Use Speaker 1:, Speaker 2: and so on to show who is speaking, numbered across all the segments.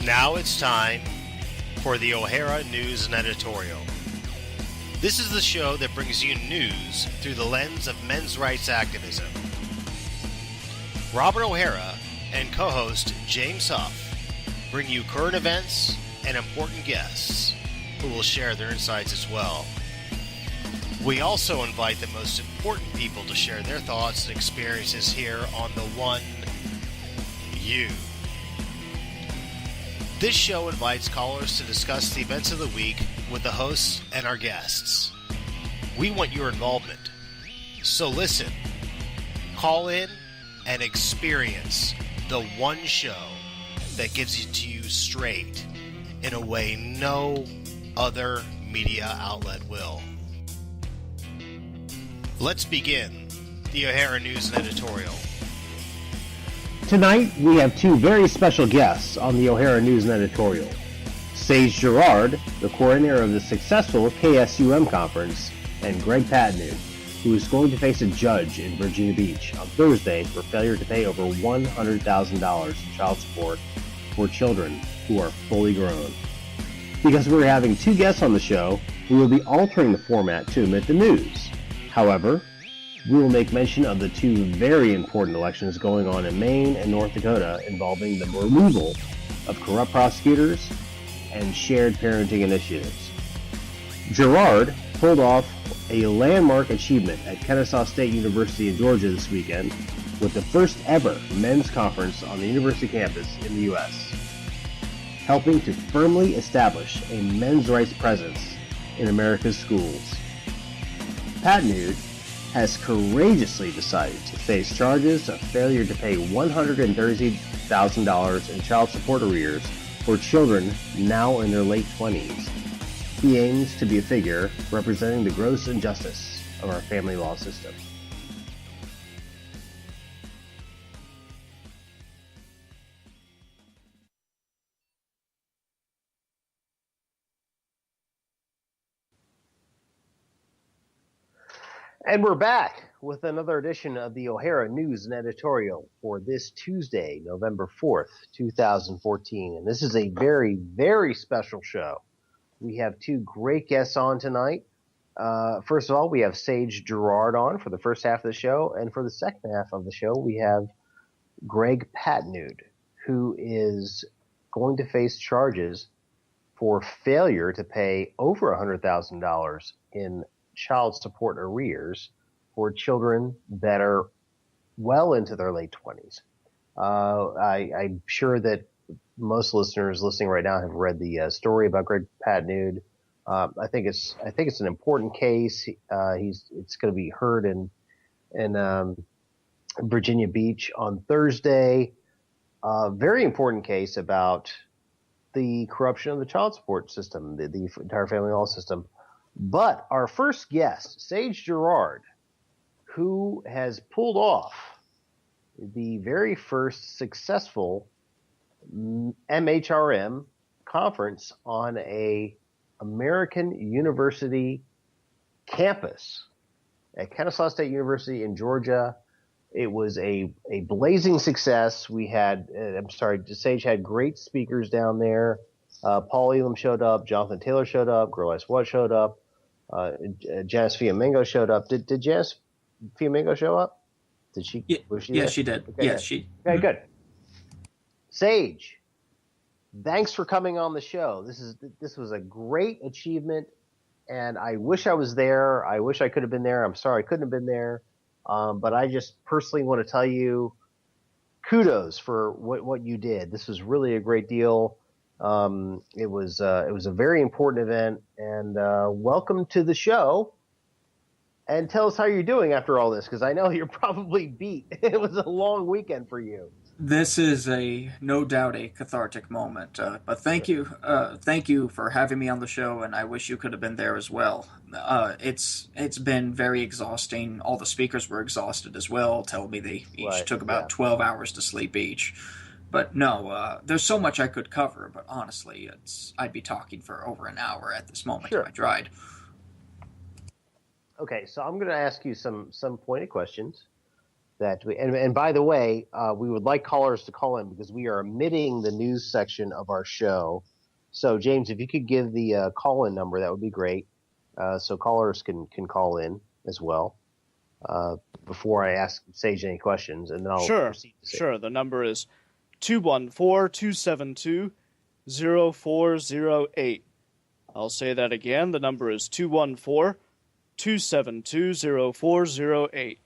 Speaker 1: Now it's time for the O'Hara News and Editorial. This is the show that brings you news through the lens of men's rights activism. Robert O'Hara and co-host James Huff bring you current events and important guests who will share their insights as well. We also invite the most important people to share their thoughts and experiences here on the One You. This show invites callers to discuss the events of the week with the hosts and our guests. We want your involvement. So listen, call in, and experience the one show that gives it to you straight in a way no other media outlet will. Let's begin the O'Hara News and Editorial.
Speaker 2: Tonight, we have two very special guests on the O'Hara News and Editorial. Sage Gerard, the coordinator of the successful KSU conference, and Greg Patnude, who is going to face a judge in Virginia Beach on Thursday for failure to pay over $100,000 in child support for children who are fully grown. Because we're having two guests on the show, we will be altering the format to omit the news. However, we will make mention of the two very important elections going on in Maine and North Dakota involving the removal of corrupt prosecutors and shared parenting initiatives. Gerard pulled off a landmark achievement at Kennesaw State University in Georgia this weekend with the first ever men's conference on the university campus in the U.S., helping to firmly establish a men's rights presence in America's schools. Patnude has courageously decided to face charges of failure to pay $130,000 in child support arrears for children now in their late 20s. He aims to be a figure representing the gross injustice of our family law system. And we're back with another edition of the O'Hara News and Editorial for this Tuesday, November 4th, 2014. And this is a very, very special show. We have two great guests on tonight. First of all, we have Sage Gerard on for the first half of the show. And for the second half of the show, we have Greg Patnude, who is going to face charges for failure to pay over $100,000 in child support arrears for children that are well into their late 20s. I'm sure that most listeners listening right now have read the story about Greg Patnude. I think it's an important case. It's going to be heard in Virginia Beach on Thursday. Very important case about the corruption of the child support system, the entire family law system. But our first guest, Sage Gerard, who has pulled off the very first successful MHRM conference on a American university campus at Kennesaw State University in Georgia. It was a blazing success. We had, Sage had great speakers down there. Paul Elam showed up. Jonathan Taylor showed up. Girl Ice What showed up. Janice Fiamingo showed up. Did Janice Fiamingo show up? Did she?
Speaker 3: Yeah, she did.
Speaker 2: Okay,
Speaker 3: yes,
Speaker 2: she. Okay, good. Sage, thanks for coming on the show. This was a great achievement, and I wish I was there. I wish I could have been there. I'm sorry I couldn't have been there, but I just personally want to tell you kudos for what you did. This was really a great deal. It was a very important event, and welcome to the show. And tell us how you're doing after all this, because I know you're probably beat. It was a long weekend for you.
Speaker 3: This is no doubt a cathartic moment. But thank you for having me on the show, and I wish you could have been there as well. It's been very exhausting. All the speakers were exhausted as well. Tell me they each took about 12 hours to sleep each. But no, there's so much I could cover. But honestly, I'd be talking for over an hour at this moment if I tried.
Speaker 2: Okay, so I'm going to ask you some pointed questions. And by the way, we would like callers to call in because we are omitting the news section of our show. So, James, if you could give the call-in number, that would be great. So callers can call in as well before I ask Sage any questions, and then I'll proceed to Sage.
Speaker 4: Sure. The number is 214-272-0408. I'll say that again. The number is 214-272-0408.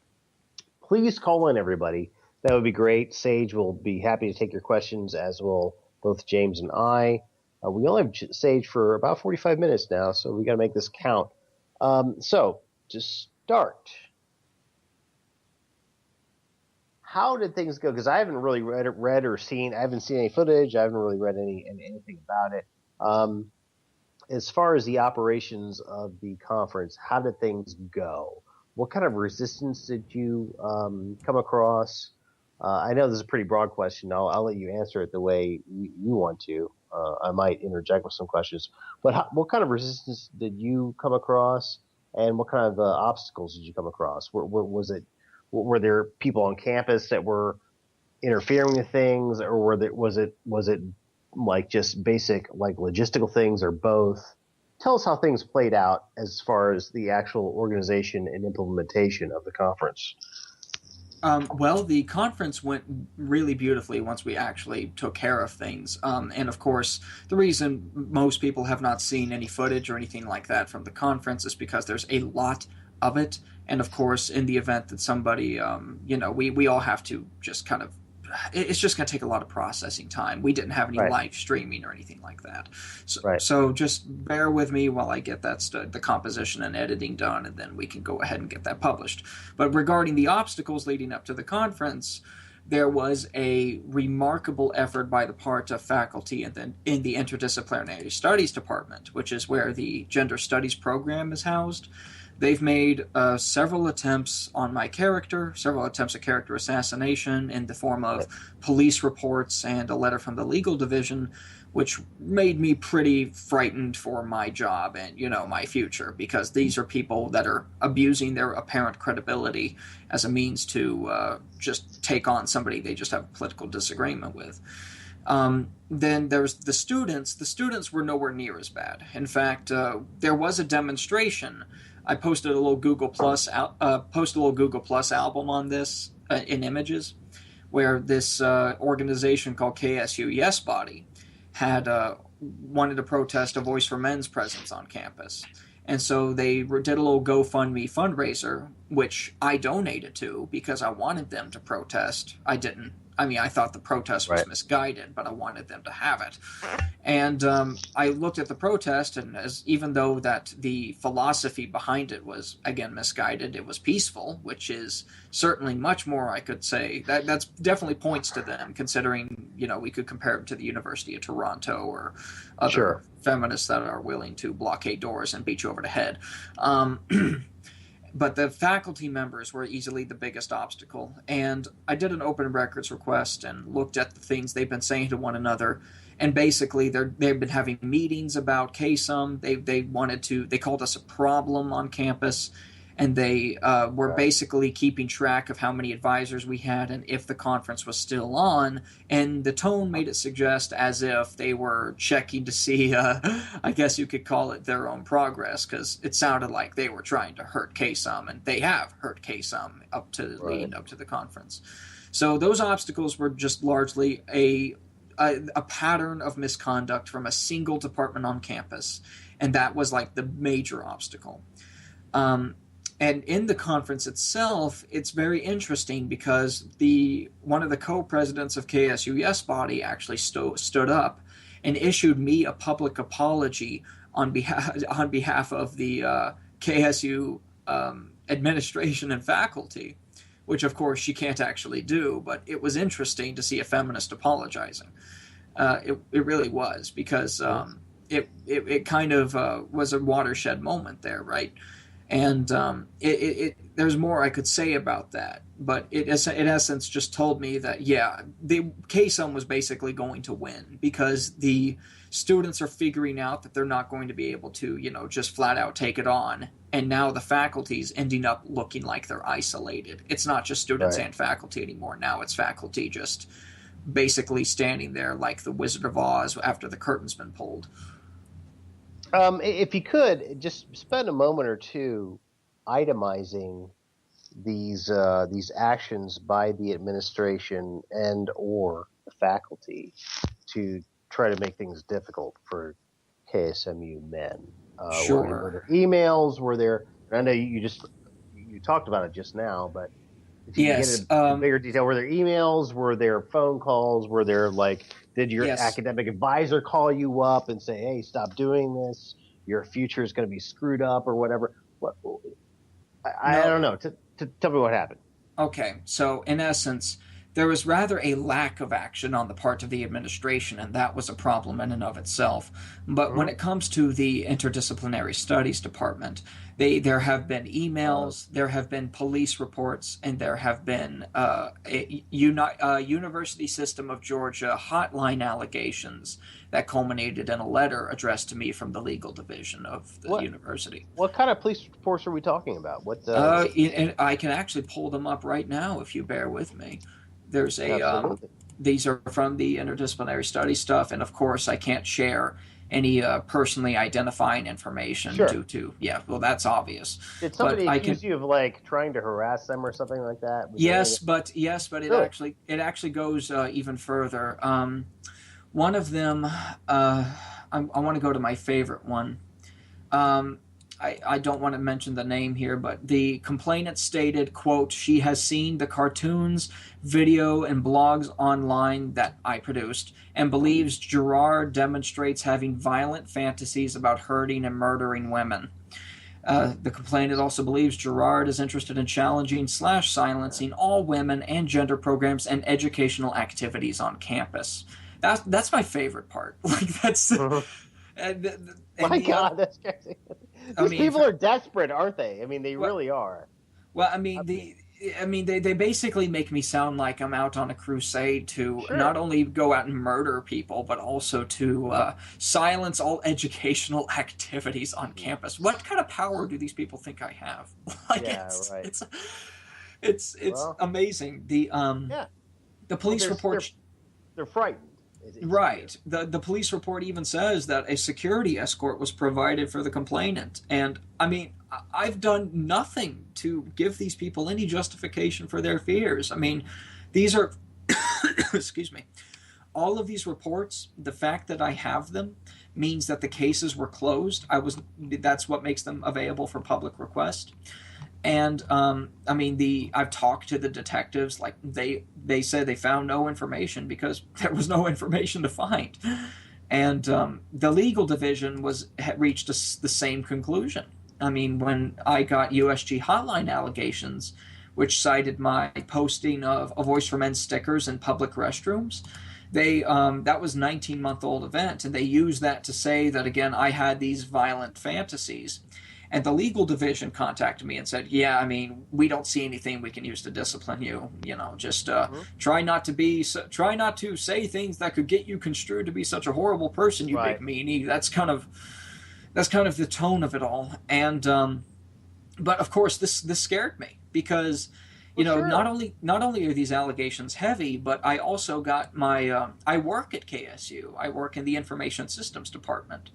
Speaker 2: Please call in, everybody. That would be great. Sage will be happy to take your questions, as will both James and I. We only have Sage for about 45 minutes now, so we got to make this count. So, to start, how did things go? Because I haven't really read or seen. I haven't seen any footage. I haven't really read anything about it. As far as the operations of the conference, how did things go? What kind of resistance did you come across? I know this is a pretty broad question. I'll let you answer it the way you want to. I might interject with some questions. But what kind of resistance did you come across, and what kind of obstacles did you come across? Were there people on campus that were interfering with things, or was it like just basic like logistical things, or both? Tell us how things played out as far as the actual organization and implementation of the conference.
Speaker 3: Well, the conference went really beautifully once we actually took care of things. And of course, the reason most people have not seen any footage or anything like that from the conference is because there's a lot of it. And of course, in the event that somebody, we all have to just kind of, it's just going to take a lot of processing time. We didn't have any live streaming or anything like that. So just bear with me while I get the composition and editing done, and then we can go ahead and get that published. But regarding the obstacles leading up to the conference, there was a remarkable effort by the part of faculty in the Interdisciplinary Studies Department, which is where the Gender Studies program is housed. They've made several attempts on my character, several attempts at character assassination in the form of police reports and a letter from the legal division, which made me pretty frightened for my job and, my future, because these are people that are abusing their apparent credibility as a means to just take on somebody they just have a political disagreement with. Then there's the students. The students were nowhere near as bad. In fact, there was a demonstration. I posted a little Google Plus album on this in images, where this organization called KSU Yes Body had wanted to protest a Voice for Men's presence on campus. And so they did a little GoFundMe fundraiser, which I donated to because I wanted them to protest. I thought the protest was misguided, but I wanted them to have it. And I looked at the protest, and even though that the philosophy behind it was, again, misguided, it was peaceful, which is certainly much more, I could say. That's definitely points to them, considering, we could compare it to the University of Toronto or other feminists that are willing to blockade doors and beat you over the head. But the faculty members were easily the biggest obstacle. And I did an open records request and looked at the things they've been saying to one another. And basically, they've been having meetings about KSUM. They called us a problem on campus. And they were basically keeping track of how many advisors we had and if the conference was still on. And the tone made it suggest as if they were checking to see, I guess you could call it their own progress, because it sounded like they were trying to hurt KSUM, and they have hurt KSUM leading up to the conference. So those obstacles were just largely a pattern of misconduct from a single department on campus, and that was like the major obstacle. And in the conference itself, it's very interesting because one of the co-presidents of KSU Yes Body actually stood up and issued me a public apology on behalf of the KSU administration and faculty, which of course she can't actually do. But it was interesting to see a feminist apologizing. It really was, because it kind of was a watershed moment there, right? And there's more I could say about that, but it in essence just told me that, the KSUM was basically going to win, because the students are figuring out that they're not going to be able to, just flat out take it on. And now the faculty's ending up looking like they're isolated. It's not just students and faculty anymore. Now it's faculty just basically standing there like the Wizard of Oz after the curtain's been pulled.
Speaker 2: If you could, just spend a moment or two itemizing these actions by the administration and or the faculty to try to make things difficult for KSMU men.
Speaker 3: Sure.
Speaker 2: Were there emails? Were there? I know you talked about it just now, but if you get into bigger detail, were there emails? Were there phone calls? Were there did your academic advisor call you up and say, "Hey, stop doing this. Your future is going to be screwed up," or whatever? I don't know. Tell me what happened.
Speaker 3: Okay, so in essence, there was rather a lack of action on the part of the administration, and that was a problem in and of itself. But when it comes to the Interdisciplinary Studies Department, there have been emails, there have been police reports, and there have been University System of Georgia hotline allegations that culminated in a letter addressed to me from the legal division of the university.
Speaker 2: What kind of police force are we talking about?
Speaker 3: And I can actually pull them up right now if you bear with me. There's these are from the interdisciplinary study stuff, and of course I can't share any personally identifying information due to that's obvious.
Speaker 2: Did somebody accuse you of trying to harass them or something like that?
Speaker 3: But it actually goes even further. One of them, I want to go to my favorite one. I don't want to mention the name here, but the complainant stated, quote, "She has seen the cartoons, video, and blogs online that I produced and believes Gerard demonstrates having violent fantasies about hurting and murdering women." The complainant also believes Gerard is interested in challenging/silencing all women and gender programs and educational activities on campus. That's my favorite part. That's...
Speaker 2: My God, that's crazy. These people are desperate, aren't they? I mean, they really are.
Speaker 3: Well, they basically make me sound like I'm out on a crusade to not only go out and murder people, but also to silence all educational activities on campus. What kind of power do these people think I have? It's amazing. The police report.
Speaker 2: They're frightened.
Speaker 3: Right. The police report even says that a security escort was provided for the complainant. And, I've done nothing to give these people any justification for their fears. These are, excuse me, all of these reports, the fact that I have them means that the cases were closed. That's what makes them available for public request. And I've talked to the detectives. They said they found no information because there was no information to find, and the legal division had reached the same conclusion. When I got USG hotline allegations, which cited my posting of a Voice for Men stickers in public restrooms, that was 19-month-old event, and they used that to say that again I had these violent fantasies. And the legal division contacted me and said, we don't see anything we can use to discipline you. Just try not to say things that could get you construed to be such a horrible person, you big meanie. That's kind of the tone of it all. And but of course this scared me because not only are these allegations heavy, but I also got my I work at KSU. I work in the Information Systems Department.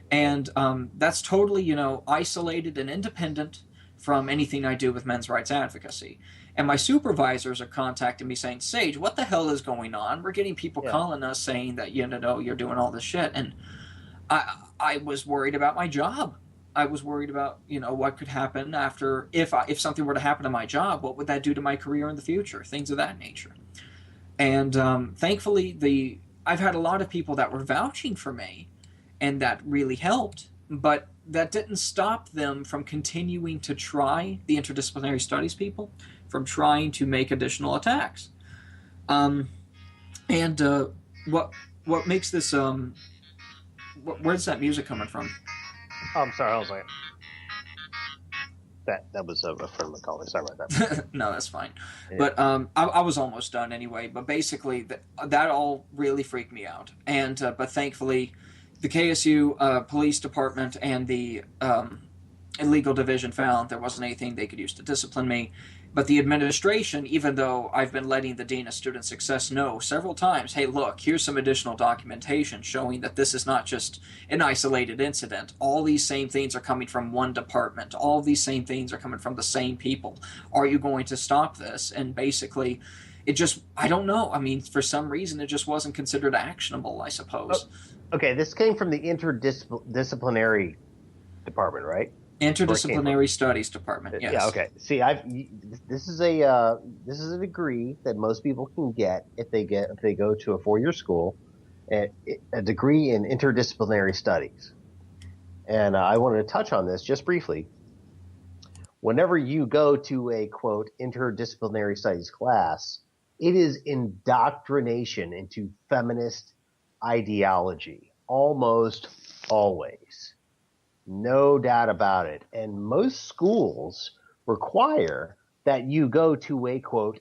Speaker 3: And that's totally, isolated and independent from anything I do with men's rights advocacy. And my supervisors are contacting me saying, "Sage, what the hell is going on? We're getting people calling us saying that, you're doing all this shit." And I was worried about my job. I was worried about, what could happen after, if something were to happen to my job, what would that do to my career in the future? Things of that nature. And thankfully, I've had a lot of people that were vouching for me, and that really helped, but that didn't stop them from continuing to try, the interdisciplinary studies people, from trying to make additional attacks. What makes this, where's that music coming from?
Speaker 2: Oh, I'm sorry, I was like, that was a friend of my calling. Sorry about that.
Speaker 3: No, that's fine. Yeah. But I was almost done anyway. But basically, that all really freaked me out. And but thankfully, the KSU police department and the legal division found there wasn't anything they could use to discipline me. But the administration, even though I've been letting the Dean of Student Success know several times, hey, look, here's some additional documentation showing that this is not just an isolated incident. All these same things are coming from one department. All these same things are coming from the same people. Are you going to stop this? And basically, it just, I don't know. I mean, for some reason, it just wasn't considered actionable, I suppose.
Speaker 2: Okay, this came from the interdisciplinary department, right?
Speaker 3: Interdisciplinary Studies Department, yes.
Speaker 2: Yeah, okay. See, this is a degree that most people can get if they go to a 4-year school, a degree in interdisciplinary studies. And I wanted to touch on this just briefly. Whenever you go to a quote interdisciplinary studies class, it is indoctrination into feminist ideology, almost always. No doubt about it. And most schools require that you go to a, quote,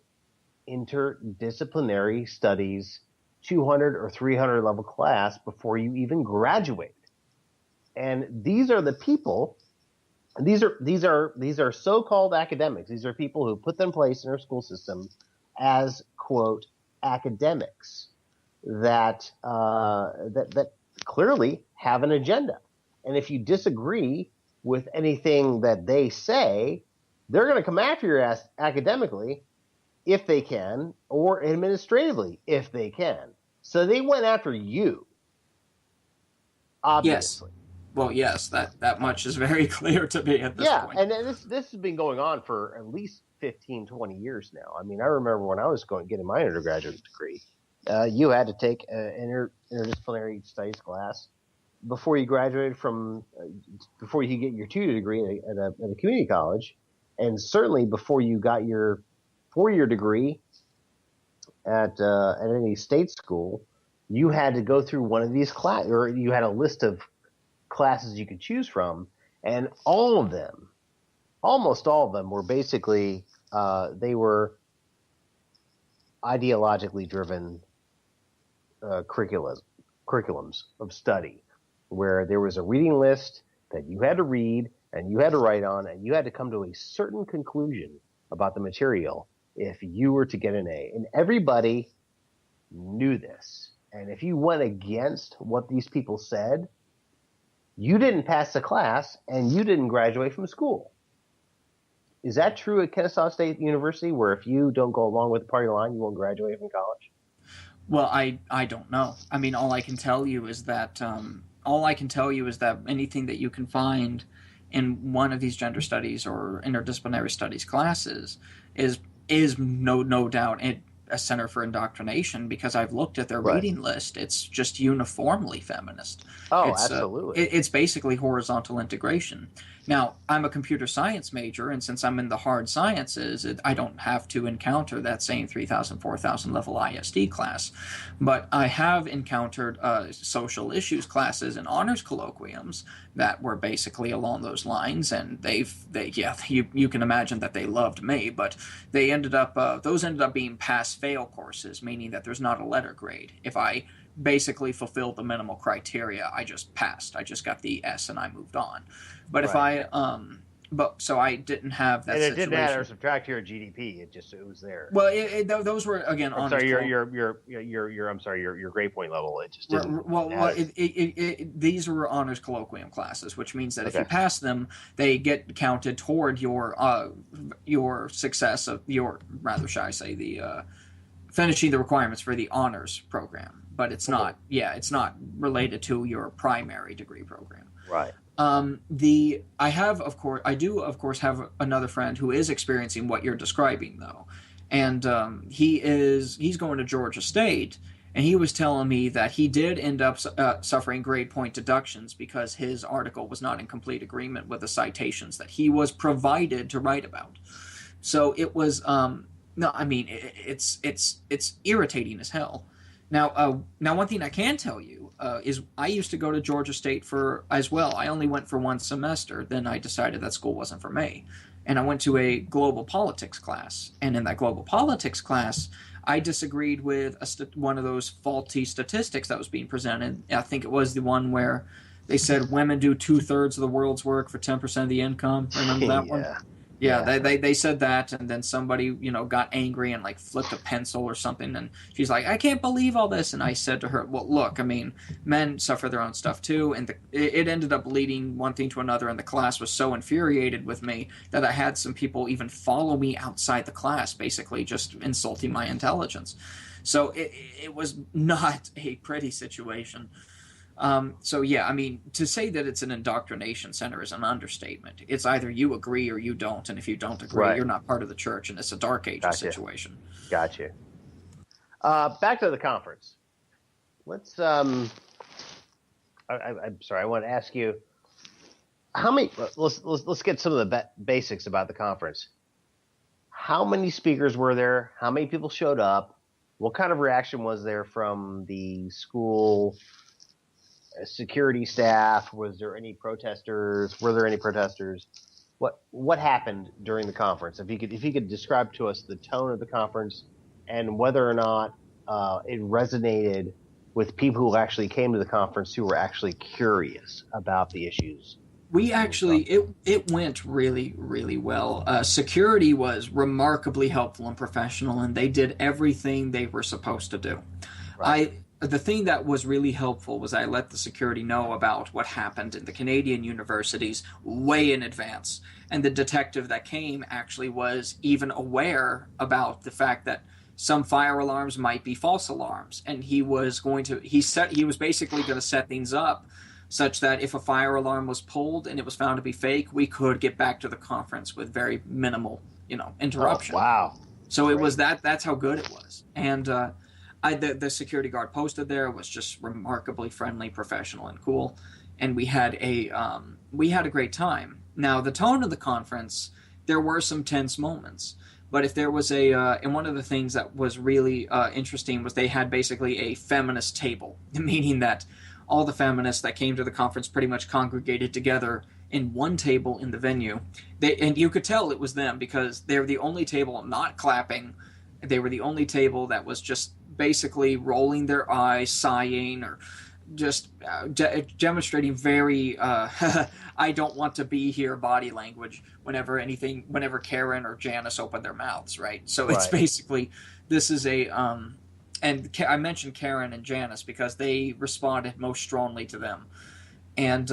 Speaker 2: interdisciplinary studies 200 or 300 level class before you even graduate. And these are the people, these are so-called academics. These are people who put them in place in our school system as, quote, academics that clearly have an agenda. And if you disagree with anything that they say, they're going to come after your ass academically if they can, or administratively if they can. So they went after you, obviously.
Speaker 3: Yes. Well, yes, that much is very clear to me at this point.
Speaker 2: Yeah, and this has been going on for at least 15, 20 years now. I mean, I remember when I was getting my undergraduate degree, you had to take an interdisciplinary studies class before you graduated before you get your 2 degree at a community college, and certainly before you got your 4-year degree at any state school, you had to go through one of these classes, or you had a list of classes you could choose from, and almost all of them were basically they were ideologically driven curriculums of study, where there was a reading list that you had to read and you had to write on, and you had to come to a certain conclusion about the material if you were to get an A. And everybody knew this. And if you went against what these people said, you didn't pass the class and you didn't graduate from school. Is that true at Kennesaw State University, where if you don't go along with the party line, you won't graduate from college?
Speaker 3: Well, I don't know. I mean, all I can tell you is that anything that you can find in one of these gender studies or interdisciplinary studies classes is no doubt a center for indoctrination, because I've looked at their reading list. It's just uniformly feminist.
Speaker 2: Oh, absolutely.
Speaker 3: It's basically horizontal integration. Now, I'm a computer science major, and since I'm in the hard sciences, I don't have to encounter that same 3,000, 4,000 level ISD class. But I have encountered social issues classes and honors colloquiums that were basically along those lines, and you can imagine that they loved me, but they those ended up being pass-fail courses, meaning that there's not a letter grade. If I basically fulfilled the minimal criteria, I just passed. I just got the S and I moved on. But if so I didn't have that.
Speaker 2: And it
Speaker 3: situation.
Speaker 2: didn't add or subtract your GDP. It was there.
Speaker 3: Well, those were again.
Speaker 2: I'm sorry, your grade point level. It just didn't.
Speaker 3: These were honors colloquium classes, which means that if you pass them, they get counted toward your success of finishing the requirements for the honors program. But it's not. Yeah, it's not related to your primary degree program.
Speaker 2: Right.
Speaker 3: I do of course have another friend who is experiencing what you're describing though, and he's going to Georgia State, and he was telling me that he did end up suffering grade point deductions because his article was not in complete agreement with the citations that he was provided to write about. So it was it's irritating as hell. Now one thing I can tell you is I used to go to Georgia State as well. I only went for one semester. Then I decided that school wasn't for me. And I went to a global politics class. And in that global politics class, I disagreed with one of those faulty statistics that was being presented. I think it was the one where they said women do 2/3 of the world's work for 10% of the income. Remember that one? Yeah, they said that, and then somebody, got angry and like flipped a pencil or something, and she's like, I can't believe all this. And I said to her, well, look, I mean, men suffer their own stuff too, and it ended up leading one thing to another, and the class was so infuriated with me that I had some people even follow me outside the class, basically just insulting my intelligence. So it was not a pretty situation. So yeah, I mean, to say that it's an indoctrination center is an understatement. It's either you agree or you don't, and if you don't agree, you're not part of the church, and it's a dark ages situation.
Speaker 2: Gotcha. Back to the conference. Let's. I'm sorry. I want to ask you how many. Let's get some of the basics about the conference. How many speakers were there? How many people showed up? What kind of reaction was there from the school security staff? Was there any protesters? Were there any protesters? What happened during the conference? If you could describe to us the tone of the conference and whether or not it resonated with people who actually came to the conference who were actually curious about the issues.
Speaker 3: We actually, it went really, really well. Security was remarkably helpful and professional, and they did everything they were supposed to do. Right. The thing that was really helpful was I let the security know about what happened in the Canadian universities way in advance. And the detective that came actually was even aware about the fact that some fire alarms might be false alarms. And he was basically going to set things up such that if a fire alarm was pulled and it was found to be fake, we could get back to the conference with very minimal, interruption.
Speaker 2: Oh, wow.
Speaker 3: So it was that's how good it was. And, the security guard posted there was just remarkably friendly, professional, and cool, and we had a great time. Now, the tone of the conference, there were some tense moments, but if there was and one of the things that was really interesting was they had basically a feminist table, meaning that all the feminists that came to the conference pretty much congregated together in one table in the venue. And you could tell it was them because they were the only table not clapping. They were the only table that was just basically rolling their eyes, sighing, or just demonstrating very I don't want to be here body language whenever Karen or Janice open their mouths, right? So it's basically, this is and I mentioned Karen and Janice because they responded most strongly to them. And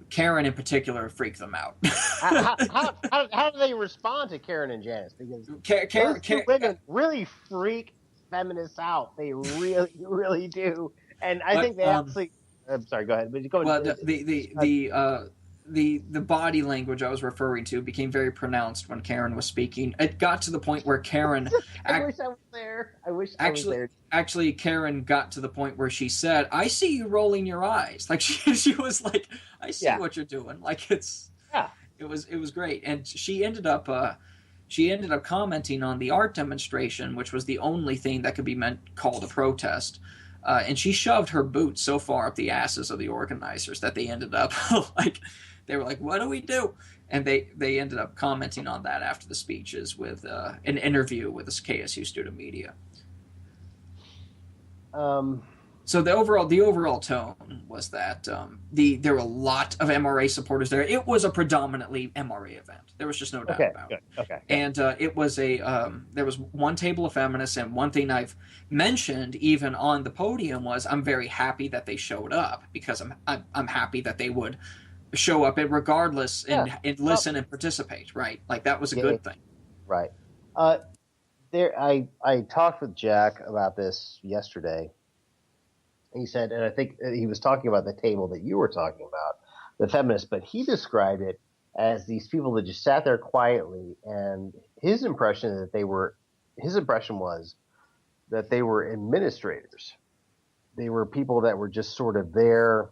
Speaker 3: Karen in particular freaked them out.
Speaker 2: How do they respond to Karen and Janice? Because those two women really freak feminists out. They really, really do. And I think they actually. I'm sorry. Go ahead. But go ahead.
Speaker 3: Well, the body language I was referring to became very pronounced when Karen was speaking. It got to the point where Karen.
Speaker 2: I wish I was there. I was there.
Speaker 3: Actually, Karen got to the point where she said, "I see you rolling your eyes." Like she was like, "I see what you're doing." Like it was great, and she ended up commenting on the art demonstration, which was the only thing that could be called a protest. And she shoved her boots so far up the asses of the organizers that they ended up they were like, "What do we do?" And they ended up commenting on that after the speeches with an interview with the KSU student media. So the overall tone was that there were a lot of MRA supporters there. It was a predominantly MRA event. There was just no doubt about it.
Speaker 2: Okay.
Speaker 3: And it was there was one table of feminists, and one thing I've mentioned even on the podium was I'm very happy that they showed up because I'm happy that they would show up regardless and listen and participate. Right, like that was a good thing.
Speaker 2: Right. I talked with Jack about this yesterday. He said, and I think he was talking about the table that you were talking about, the feminists, but he described it as these people that just sat there quietly, and his impression was that they were administrators. They were people that were just sort of there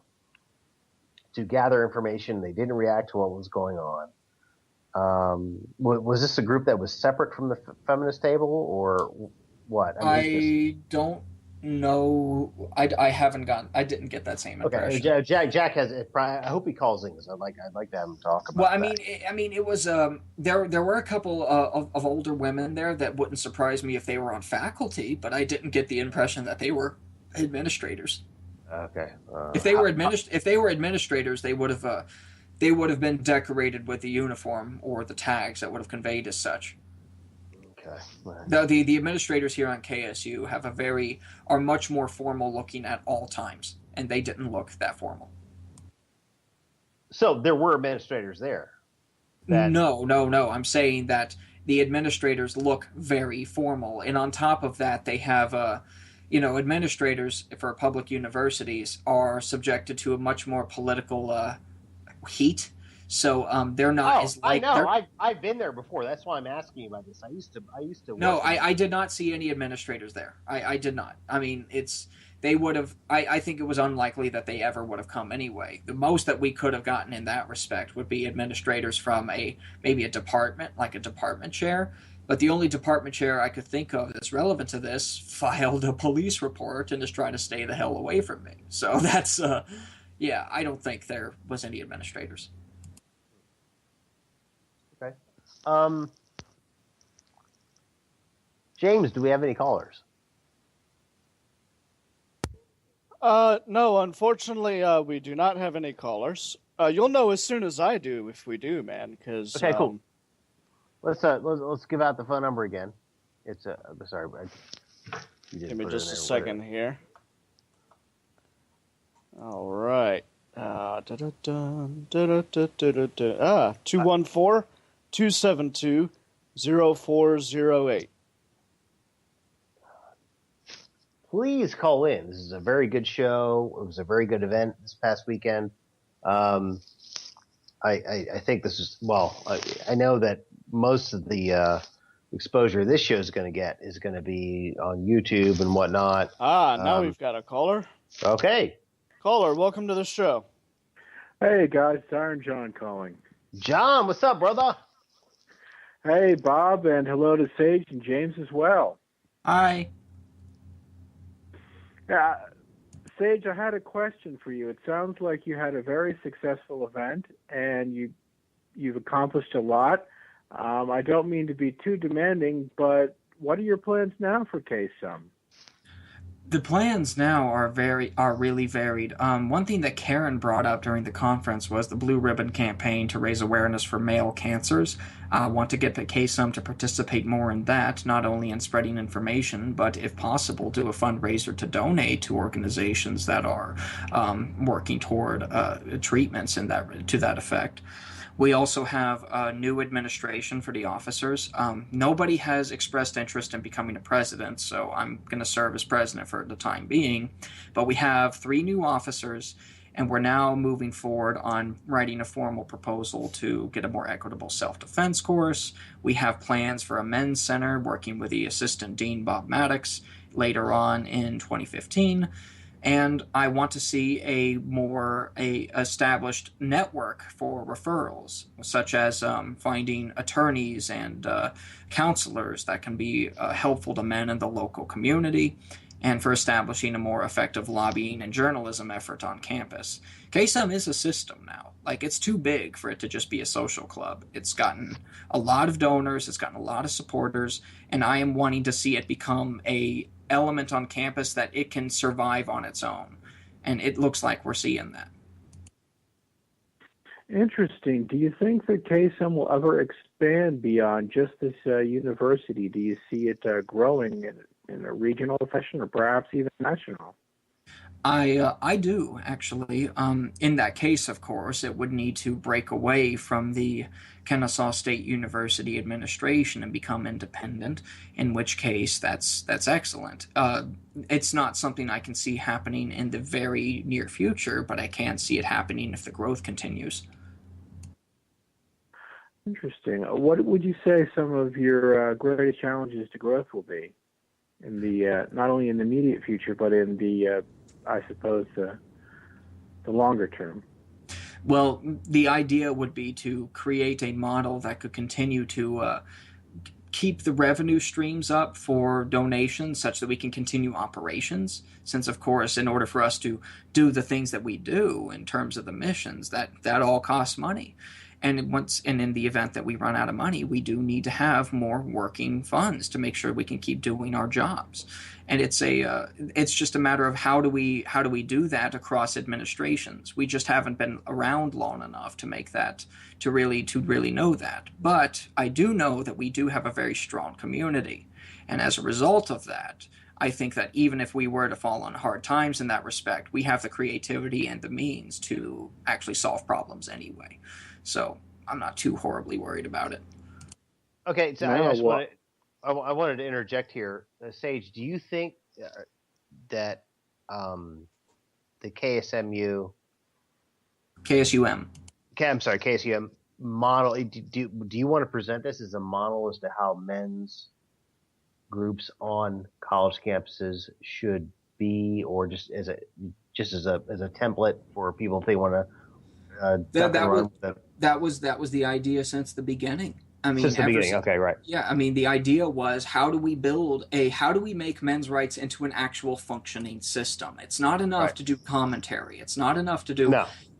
Speaker 2: to gather information. They didn't react to what was going on. Was this a group that was separate from the feminist table, or what?
Speaker 3: I don't No, I haven't gotten. I didn't get that same impression.
Speaker 2: Okay, Jack has it. I hope he calls in because I'd like to have him talk about.
Speaker 3: Well,
Speaker 2: that.
Speaker 3: it was there were a couple of older women there that wouldn't surprise me if they were on faculty, but I didn't get the impression that they were administrators.
Speaker 2: Okay.
Speaker 3: If they were administrators, they would have been decorated with the uniform or the tags that would have conveyed as such.
Speaker 2: Okay.
Speaker 3: The administrators here on KSU are much more formal looking at all times, and they didn't look that formal.
Speaker 2: So there were administrators there.
Speaker 3: No. I'm saying that the administrators look very formal, and on top of that, they have administrators for public universities are subjected to a much more political heat. So they're not as like.
Speaker 2: I know. I've been there before. That's why I'm asking you about this. I used to.
Speaker 3: No, I did not see any administrators there. I did not. I mean, they would have. I think it was unlikely that they ever would have come anyway. The most that we could have gotten in that respect would be administrators from maybe a department, like a department chair. But the only department chair I could think of that's relevant to this filed a police report and is trying to stay the hell away from me. So that's I don't think there was any administrators.
Speaker 2: Okay. James, do we have any callers?
Speaker 4: No, unfortunately, we do not have any callers. You'll know as soon as I do if we do, man. Because
Speaker 2: okay, cool. Let's give out the phone number again. It's sorry,
Speaker 4: give me just a second here. All right. 214-272-0408.
Speaker 2: Please call in. This is a very good show. It was a very good event this past weekend. I think this is, I know that most of the exposure this show is going to be on YouTube and whatnot.
Speaker 4: Now we've got a caller.
Speaker 2: Okay.
Speaker 4: Caller, welcome to the show.
Speaker 5: Hey, guys. It's Iron John calling.
Speaker 2: John, what's up, brother?
Speaker 5: Hey, Bob, and hello to Sage and James as well.
Speaker 3: Hi.
Speaker 5: Sage, I had a question for you. It sounds like you had a very successful event, and you've accomplished a lot. I don't mean to be too demanding, but what are your plans now for KSUM?
Speaker 3: The plans now are really varied. One thing that Karen brought up during the conference was the Blue Ribbon campaign to raise awareness for male cancers. I want to get the KSUM to participate more in that, not only in spreading information, but if possible, do a fundraiser to donate to organizations that are working toward treatments to that effect. We also have a new administration for the officers. Nobody has expressed interest in becoming a president, so I'm going to serve as president for the time being. But we have 3 new officers, and we're now moving forward on writing a formal proposal to get a more equitable self-defense course. We have plans for a men's center, working with the Assistant Dean Bob Maddox later on in 2015. And I want to see a established network for referrals, such as finding attorneys and counselors that can be helpful to men in the local community, and for establishing a more effective lobbying and journalism effort on campus. KSUM is a system now. Like, it's too big for it to just be a social club. It's gotten a lot of donors, it's gotten a lot of supporters, and I am wanting to see it become a element on campus that it can survive on its own. And it looks like we're seeing that.
Speaker 5: Interesting. Do you think that KSUM will ever expand beyond just this university? Do you see it growing in a regional fashion or perhaps even national?
Speaker 3: I do, actually. In that case, of course, it would need to break away from the Kennesaw State University administration and become independent, in which case that's excellent. It's not something I can see happening in the very near future, but I can see it happening if the growth continues.
Speaker 5: Interesting. What would you say some of your greatest challenges to growth will be in the not only in the immediate future, but in the I suppose the longer term?
Speaker 3: Well, the idea would be to create a model that could continue to keep the revenue streams up for donations such that we can continue operations. Since, of course, in order for us to do the things that we do in terms of the missions, that all costs money. And in the event that we run out of money, we do need to have more working funds to make sure we can keep doing our jobs. And it's just a matter of how do we do that across administrations. We just haven't been around long enough to make that to really know that. But I do know that we do have a very strong community, and as a result of that, I think that even if we were to fall on hard times in that respect, we have the creativity and the means to actually solve problems anyway. So I'm not too horribly worried about it.
Speaker 2: Okay, so I wanted to interject here. Sage, do you think that the KSUM model, do you want to present this as a model as to how men's groups on college campuses should be, or just as a template for people if they want to
Speaker 3: that was the idea since the beginning. I mean,
Speaker 2: since the beginning. Okay, right.
Speaker 3: Yeah, I mean, the idea was how do we make men's rights into an actual functioning system? It's not enough to do commentary. It's not enough to do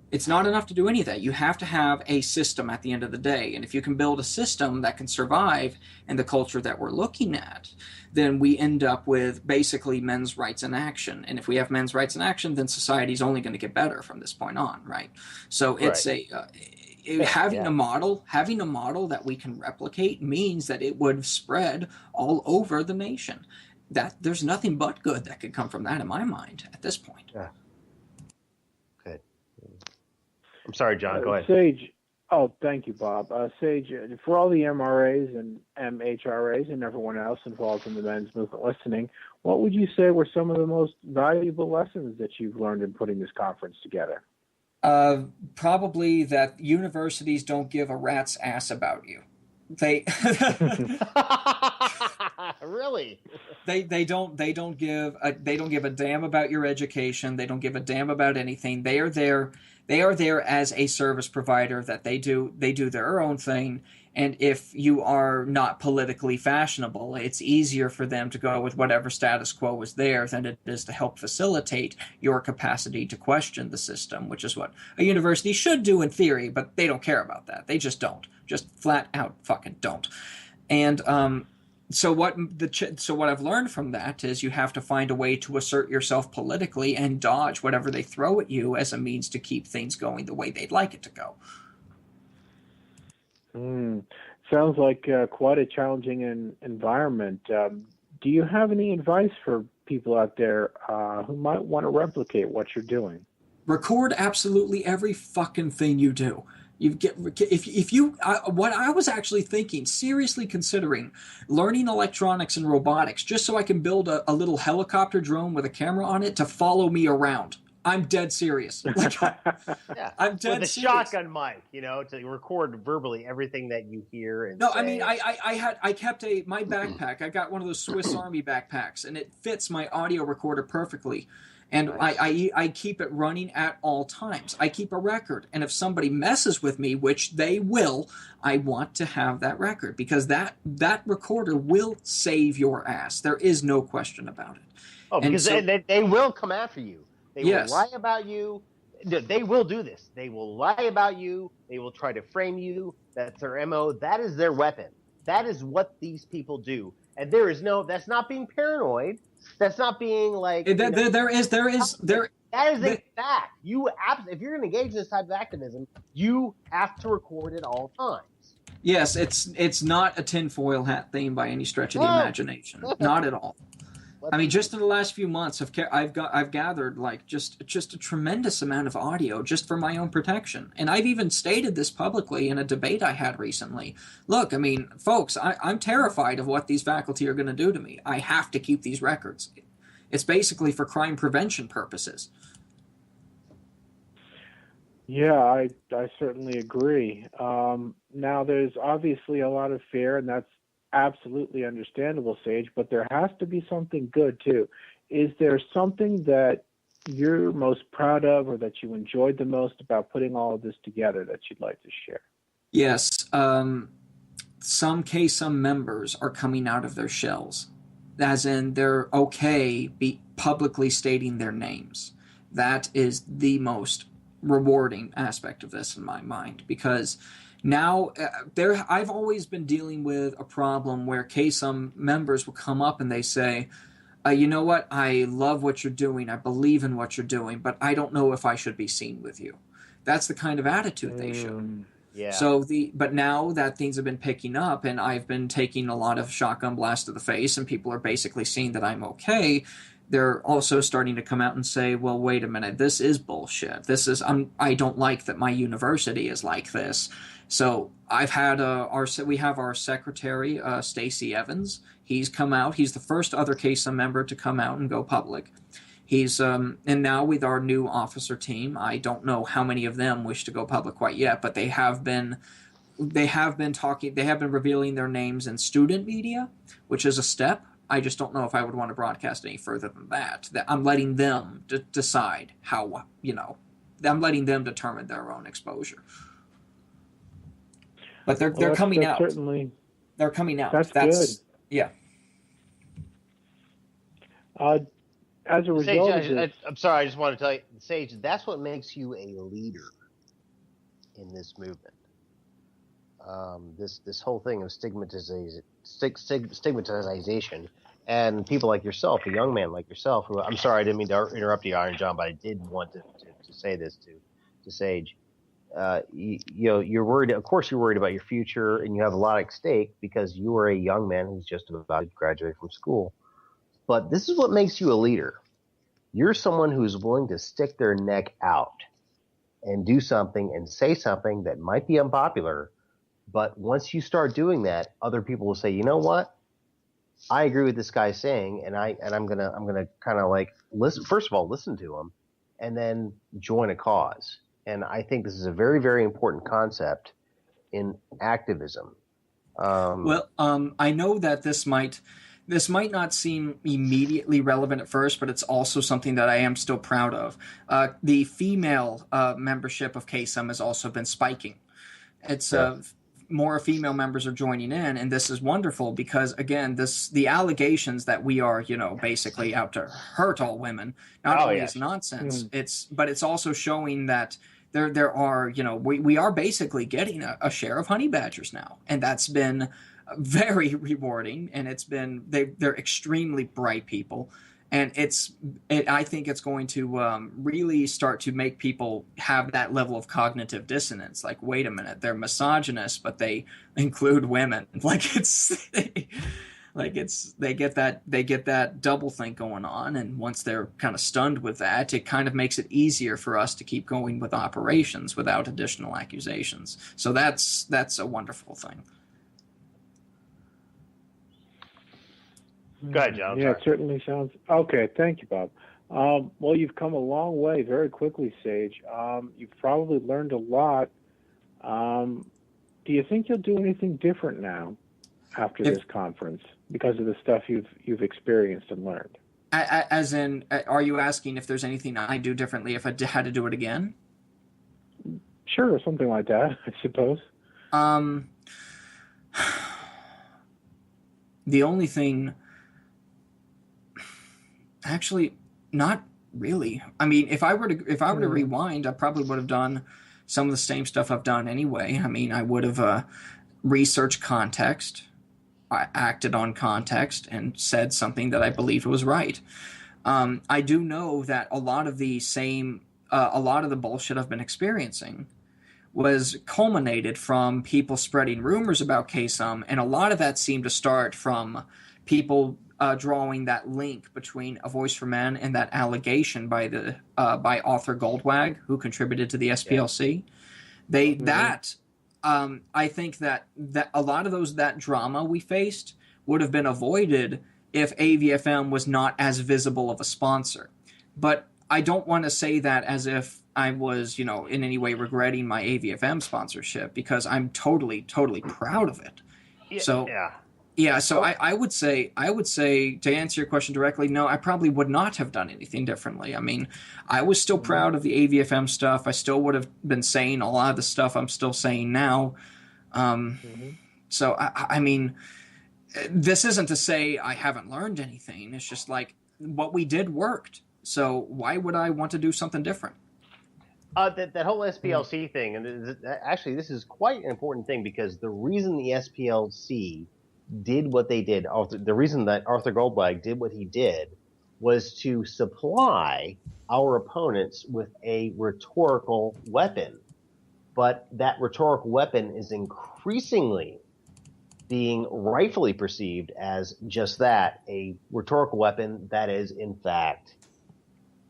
Speaker 3: It's not enough to do any of that. You have to have a system at the end of the day. And if you can build a system that can survive in the culture that we're looking at, then we end up with basically men's rights in action. And if we have men's rights in action, then society's only going to get better from this point on, right? So it's having a model that we can replicate means that it would spread all over the nation. That there's nothing but good that could come from that in my mind at this point.
Speaker 2: Yeah. Good. I'm sorry, John. Go ahead.
Speaker 5: Sage. Oh, thank you, Bob. Sage, for all the MRAs and MHRAs and everyone else involved in the men's movement listening, what would you say were some of the most valuable lessons that you've learned in putting this conference together?
Speaker 3: Probably that universities don't give a rat's ass about you. They
Speaker 2: really
Speaker 3: they don't give a damn about your education. They don't give a damn about anything. They are there as a service provider that they do their own thing. And if you are not politically fashionable, it's easier for them to go with whatever status quo is there than it is to help facilitate your capacity to question the system, which is what a university should do in theory, but they don't care about that. They just don't. Just flat out fucking don't. And so what I've learned from that is you have to find a way to assert yourself politically and dodge whatever they throw at you as a means to keep things going the way they'd like it to go.
Speaker 5: Sounds like quite a challenging environment. Do you have any advice for people out there who might want to replicate what you're doing?
Speaker 3: Record absolutely every fucking thing you do. What I was actually thinking, seriously considering learning electronics and robotics just so I can build a little helicopter drone with a camera on it to follow me around. I'm dead serious. I'm dead
Speaker 2: with a
Speaker 3: serious.
Speaker 2: Shotgun mic, to record verbally everything that you hear. And
Speaker 3: no, say. I mean, I kept my backpack. I got one of those Swiss Army backpacks, and it fits my audio recorder perfectly. And nice. I keep it running at all times. I keep a record. And if somebody messes with me, which they will, I want to have that record because that recorder will save your ass. There is no question about it.
Speaker 2: Oh, because they will come after you. They will lie about you. They will do this. They will lie about you. They will try to frame you. That's their MO. That is their weapon. That is what these people do. And that's not being paranoid. That's not being like
Speaker 3: that is
Speaker 2: a fact. If you're going to engage in this type of activism, you have to record at all times.
Speaker 3: Yes, it's not a tinfoil hat thing by any stretch of the imagination. Not at all. I mean, just in the last few months, I've gathered like just a tremendous amount of audio just for my own protection, and I've even stated this publicly in a debate I had recently. Look, I mean, folks, I'm terrified of what these faculty are going to do to me. I have to keep these records. It's basically for crime prevention purposes.
Speaker 5: Yeah, I certainly agree. Now, there's obviously a lot of fear, and that's absolutely understandable, Sage, but there has to be something good too. Is there something that you're most proud of or that you enjoyed the most about putting all of this together that you'd like to share?
Speaker 3: Yes. some KSUM members are coming out of their shells, as in they're okay publicly stating their names. That is the most rewarding aspect of this in my mind, because now I've always been dealing with a problem where KSUM members will come up and they say, you know what, I love what you're doing, I believe in what you're doing, but I don't know if I should be seen with you. That's the kind of attitude they show.
Speaker 2: Yeah.
Speaker 3: But now that things have been picking up, and I've been taking a lot of shotgun blast to the face, and people are basically seeing that I'm okay, they're also starting to come out and say, well, wait a minute, this is bullshit. I don't like that my university is like this. So I've had we have our secretary, Stacey Evans. He's come out. He's the first other KSUM member to come out and go public. He's and now with our new officer team, I don't know how many of them wish to go public quite yet, but they have been revealing their names in student media, which is a step. I just don't know if I would want to broadcast any further than that. That I'm letting them decide how, I'm letting them determine their own exposure. But they're coming out.
Speaker 5: Certainly,
Speaker 3: they're coming out.
Speaker 5: That's good.
Speaker 3: Yeah.
Speaker 5: As a result
Speaker 2: Sage,
Speaker 5: of this,
Speaker 2: I'm sorry, I just want to tell you, Sage, that's what makes you a leader in this movement. This whole thing of stigmatization, and people like yourself, a young man like yourself, who, I'm sorry, I didn't mean to interrupt you, Iron John, but I did want to say this to Sage. You're worried. Of course, you're worried about your future, and you have a lot at stake because you are a young man who's just about to graduate from school. But this is what makes you a leader. You're someone who's willing to stick their neck out and do something and say something that might be unpopular. But once you start doing that, other people will say, you know what? I agree with this guy saying, and I'm gonna kind of like listen. First of all, listen to him, and then join a cause. And I think this is a very, very important concept in activism.
Speaker 3: I know that this might not seem immediately relevant at first, but it's also something that I am still proud of. The female membership of KSUM has also been spiking. It's more female members are joining in, and this is wonderful because, again, the allegations that we are, basically out to hurt all women, not only is nonsense, but it's also showing that there are, we are basically getting a share of honey badgers now, and that's been very rewarding, and they're extremely bright people, and I think it's going to really start to make people have that level of cognitive dissonance. Like, wait a minute, they're misogynist, but they include women. They get that double think going on, and once they're kind of stunned with that, it kind of makes it easier for us to keep going with operations without additional accusations. So that's a wonderful thing.
Speaker 2: Go ahead, John.
Speaker 5: Yeah, it certainly sounds okay. Thank you, Bob. Well, you've come a long way very quickly, Sage. You've probably learned a lot. Do you think you'll do anything different now after this conference because of the stuff you've experienced and learned?
Speaker 3: As in, are you asking if there's anything I do differently if I had to do it again?
Speaker 5: Sure, something like that, I suppose.
Speaker 3: The only thing, actually, not really. I mean, if I were to rewind, I probably would have done some of the same stuff I've done anyway. I mean, I would have researched context, I acted on context, and said something that I believed was right. I do know that a lot of the bullshit I've been experiencing was culminated from people spreading rumors about KSUM, and a lot of that seemed to start from people drawing that link between A Voice for Men and that allegation by Arthur Goldwag, who contributed to the SPLC. I think that a lot of that drama we faced would have been avoided if AVFM was not as visible of a sponsor. But I don't want to say that as if I was, in any way regretting my AVFM sponsorship, because I'm totally, totally proud of it. I would say to answer your question directly, no, I probably would not have done anything differently. I mean, I was still proud of the AVFM stuff. I still would have been saying a lot of the stuff I'm still saying now. So, I mean, this isn't to say I haven't learned anything. It's just like what we did worked. So why would I want to do something different?
Speaker 2: That whole SPLC thing, and actually this is quite an important thing, because the reason the SPLC did what they did, the reason that Arthur Goldwag did what he did, was to supply our opponents with a rhetorical weapon. But that rhetorical weapon is increasingly being rightfully perceived as just that, a rhetorical weapon that is, in fact,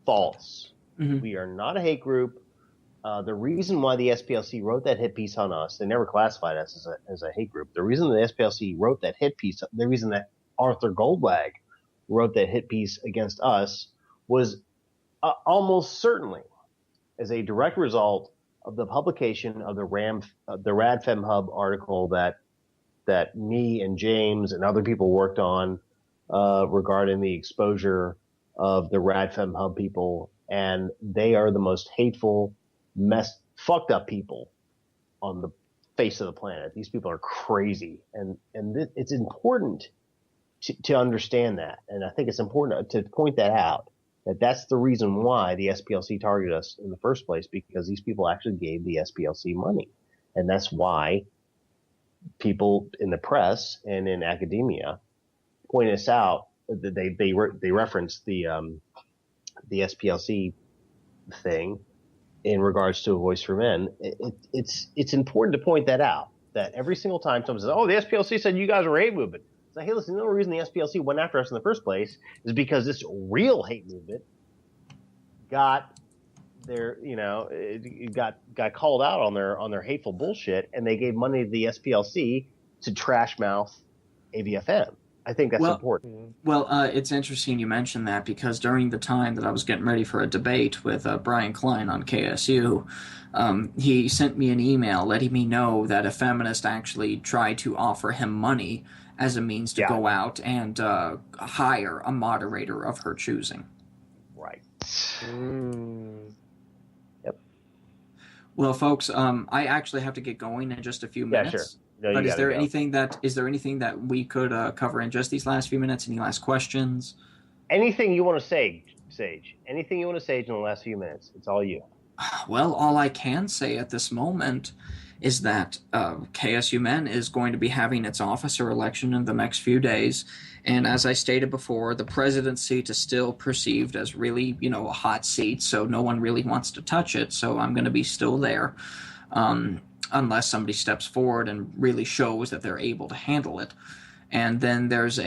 Speaker 2: false. Mm-hmm. We are not a hate group. The reason why the SPLC wrote that hit piece on us, they never classified us as a hate group. The reason the SPLC wrote that hit piece, the reason that Arthur Goldwag wrote that hit piece against us, was almost certainly as a direct result of the publication of the RadFem Hub article that me and James and other people worked on regarding the exposure of the RadFem Hub people, and they are the most hateful, fucked up people on the face of the planet. These people are crazy, and it's important to understand that, and I think it's important to point that out. That's the reason why the SPLC targeted us in the first place, because these people actually gave the SPLC money, and that's why people in the press and in academia point us out. That they reference the SPLC thing in regards to A Voice for Men. It's important to point that out, that every single time someone says, "Oh, the SPLC said you guys were a hate movement," it's like, hey, listen, the only reason the SPLC went after us in the first place is because this real hate movement got their, it got called out on their hateful bullshit, and they gave money to the SPLC to trash mouth AVFM. I think that's important.
Speaker 3: Well, it's interesting you mentioned that, because during the time that I was getting ready for a debate with Brian Klein on KSU, he sent me an email letting me know that a feminist actually tried to offer him money as a means to go out and hire a moderator of her choosing.
Speaker 2: Right.
Speaker 3: Yep. Well, folks, I actually have to get going in just a few minutes.
Speaker 2: Yeah, sure. No,
Speaker 3: but is there anything that we could cover in just these last few minutes? Any last questions?
Speaker 2: Anything you want to say, Sage? Anything you want to say in the last few minutes? It's all you.
Speaker 3: Well, all I can say at this moment is that KSU Men is going to be having its officer election in the next few days. And as I stated before, the presidency seat is still perceived as really, a hot seat, so no one really wants to touch it. So I'm going to be still there. Unless somebody steps forward and really shows that they're able to handle it. And then there's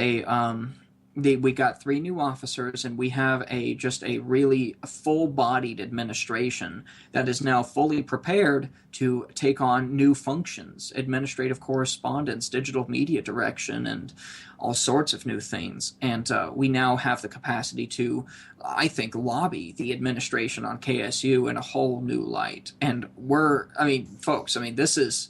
Speaker 3: we got 3 new officers, and we have just a really full-bodied administration that is now fully prepared to take on new functions, administrative correspondence, digital media direction, and all sorts of new things. And we now have the capacity to, I think, lobby the administration on KSU in a whole new light. And folks, this is,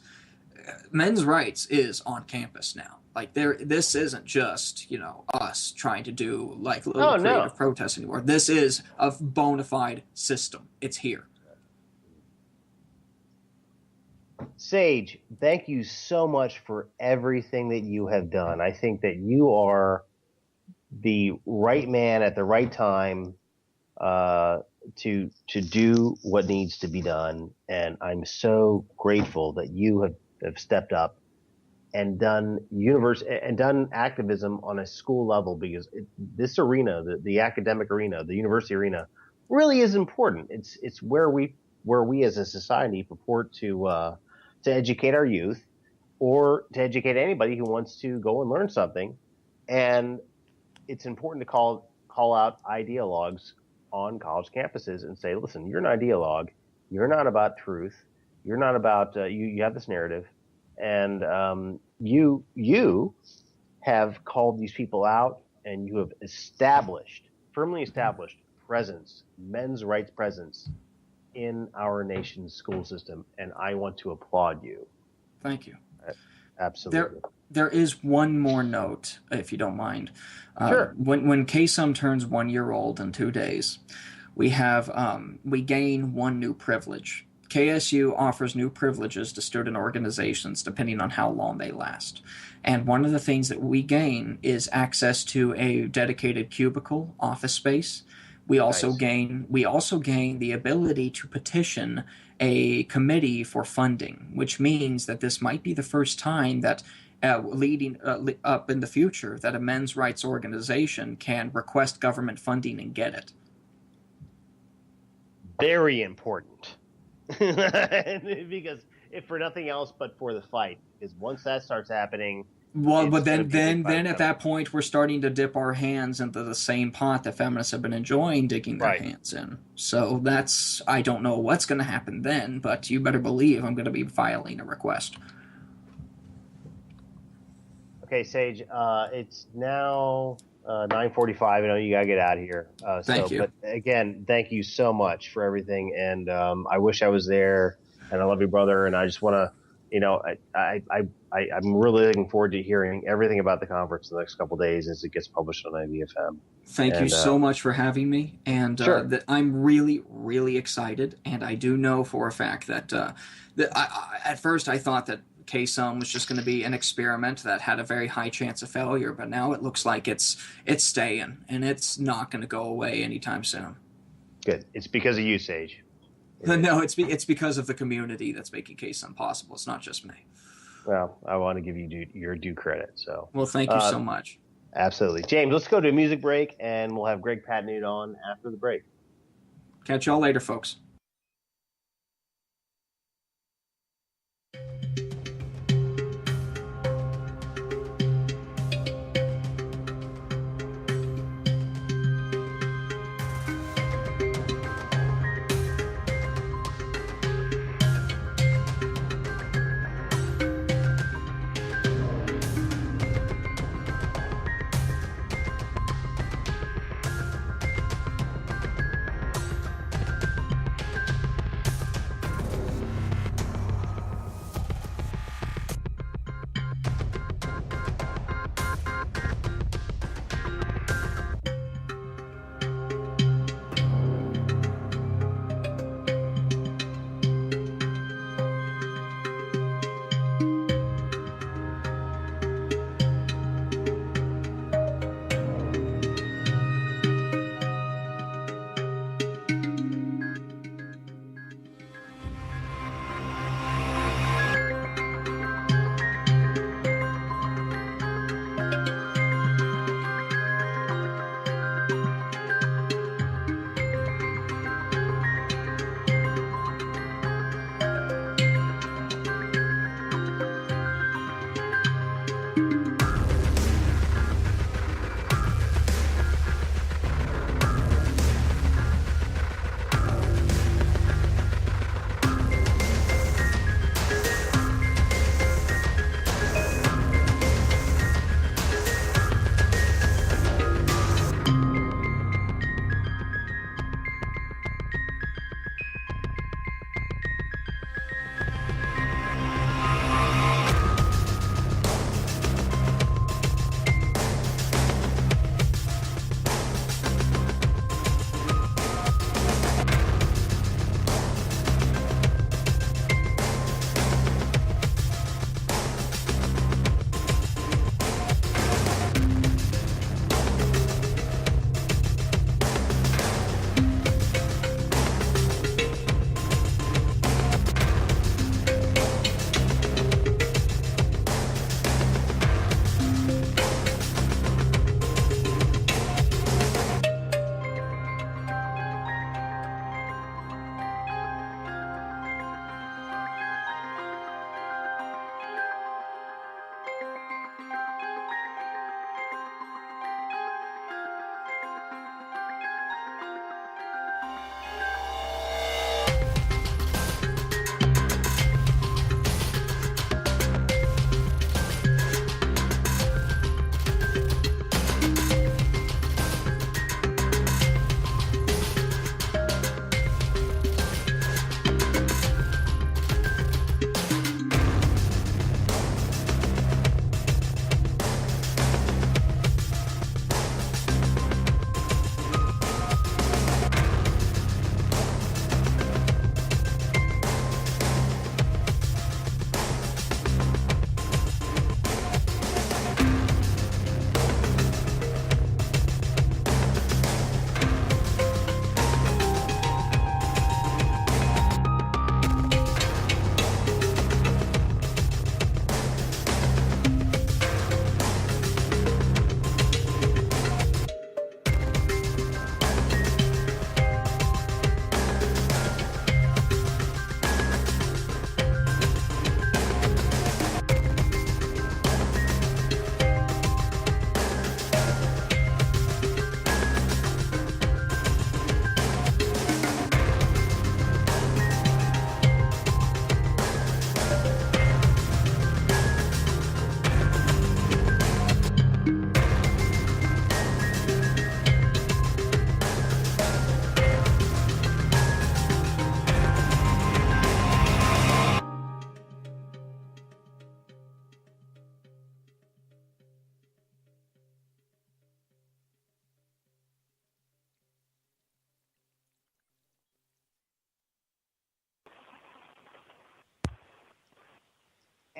Speaker 3: men's rights is on campus now. Like, this isn't just, us trying to do little creative protests anymore. This is a bona fide system. It's here.
Speaker 2: Sage, thank you so much for everything that you have done. I think that you are the right man at the right time to do what needs to be done, and I'm so grateful that you have stepped up and done activism on a school level, because this arena, the academic arena, the university arena, really is important. It's where we as a society purport to educate our youth, or to educate anybody who wants to go and learn something. And it's important to call out ideologues on college campuses and say, listen, you're an ideologue. You're not about truth. You're not about you have this narrative. And you have called these people out, and you have firmly established presence, men's rights presence in our nation's school system, and I want to applaud you.
Speaker 3: Thank you.
Speaker 2: Absolutely.
Speaker 3: There is one more note, if you don't mind.
Speaker 2: Sure.
Speaker 3: When KSUM turns 1 year old in 2 days, we gain one new privilege. KSU offers new privileges to student organizations depending on how long they last. And one of the things that we gain is access to a dedicated cubicle office space. We also gain the ability to petition a committee for funding, which means that this might be the first time that leading up in the future that a men's rights organization can request government funding and get it.
Speaker 2: Very important. Because if for nothing else but for the fight, because once that starts happening,
Speaker 3: well, but then at that point we're starting to dip our hands into the same pot that feminists have been enjoying digging their hands in. So that's, I don't know what's going to happen then, but you better believe I'm going to be filing a request.
Speaker 2: Okay, Sage, it's now 9:45. I know you got to get out of here.
Speaker 3: Thank you.
Speaker 2: But again, thank you so much for everything. And I wish I was there, and I love you, brother. And I just want to, I'm really looking forward to hearing everything about the conference the next couple of days as it gets published on IVFM.
Speaker 3: Thank you so much for having me. And that I'm really, really excited. And I do know for a fact that, at first I thought that KSUM was just going to be an experiment that had a very high chance of failure, but now it looks like it's staying, and it's not going to go away anytime soon.
Speaker 2: Good. It's because of you, Sage.
Speaker 3: No, it's because of the community that's making KSUM possible. It's not just me.
Speaker 2: Well, I want to give you your due credit. So.
Speaker 3: Well, thank you so much.
Speaker 2: Absolutely. James, let's go to a music break, and we'll have Greg Patnude on after the break.
Speaker 3: Catch y'all later, folks.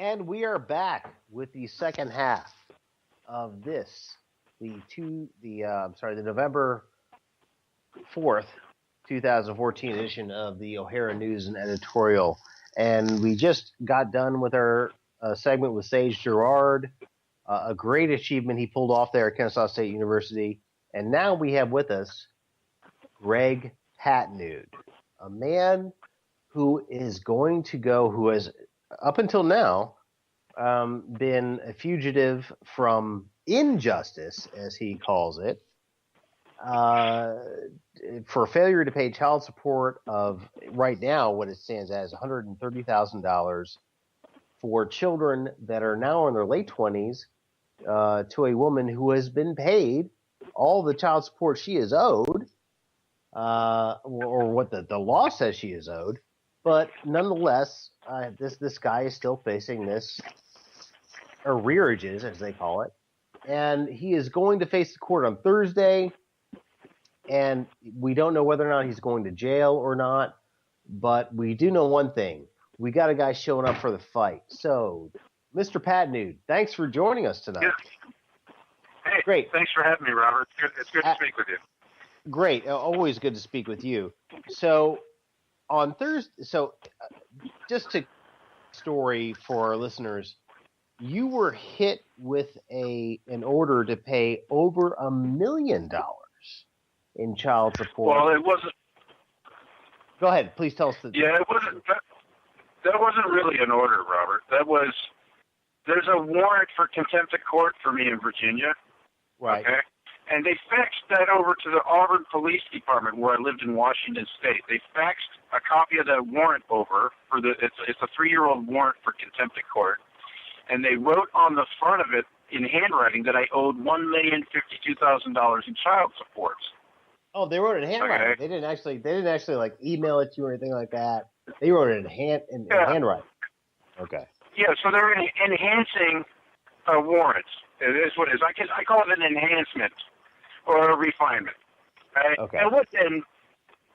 Speaker 2: And we are back with the second half of this, the November 4th, 2014 edition of the O'Hara News and Editorial. And we just got done with our segment with Sage Gerard, a great achievement he pulled off there at Kennesaw State University. And now we have with us Greg Patnude, a man who has up until now been a fugitive from injustice, as he calls it, for failure to pay child support of, right now, what it stands as $130,000 for children that are now in their late 20s to a woman who has been paid all the child support she is owed, or what the law says she is owed. But nonetheless, this guy is still facing this arrearages, as they call it, and he is going to face the court on Thursday. And we don't know whether or not he's going to jail or not, but we do know one thing: we got a guy showing up for the fight. So, Mr. Patnude, thanks for joining us tonight.
Speaker 6: Yeah. Hey,
Speaker 2: great.
Speaker 6: Thanks for having me, Robert. It's good to speak with you.
Speaker 2: Great, always good to speak with you. So. On Thursday, just to story for our listeners, you were hit with an order to pay over $1 million in child support.
Speaker 6: Well, it wasn't.
Speaker 2: Go ahead, please tell us.
Speaker 6: Yeah, it wasn't. That wasn't really an order, Robert. There's a warrant for contempt of court for me in Virginia.
Speaker 2: Right. Okay.
Speaker 6: And they faxed that over to the Auburn Police Department where I lived in Washington State. They faxed a copy of that warrant over for it's a 3-year-old warrant for contempt of court, and they wrote on the front of it in handwriting that I owed $1,052,000 in child support.
Speaker 2: Oh, they wrote it in handwriting. Okay. They didn't actually like email it to you or anything like that. They wrote it in handwriting. Okay.
Speaker 6: Yeah, so they're enhancing a warrant. It is what it is. I call it an enhancement or a refinement. Right?
Speaker 2: Okay.
Speaker 6: And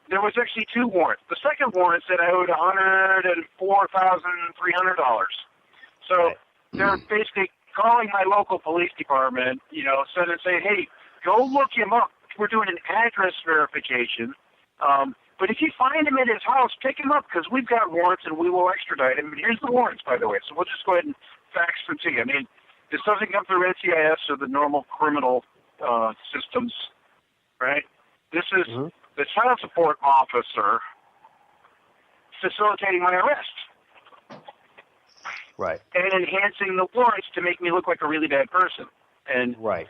Speaker 6: there was actually 2 warrants. The second warrant said I owed $104,300. So
Speaker 2: right.
Speaker 6: They're basically calling my local police department, saying, hey, go look him up. We're doing an address verification. But if you find him at his house, pick him up because we've got warrants and we will extradite him. And here's the warrants, by the way. So we'll just go ahead and fax them to you. I mean, this doesn't come through NCIS or the normal criminal systems, right? This is the child support officer facilitating my arrest.
Speaker 2: Right.
Speaker 6: And enhancing the warrants to make me look like a really bad person. And
Speaker 2: right.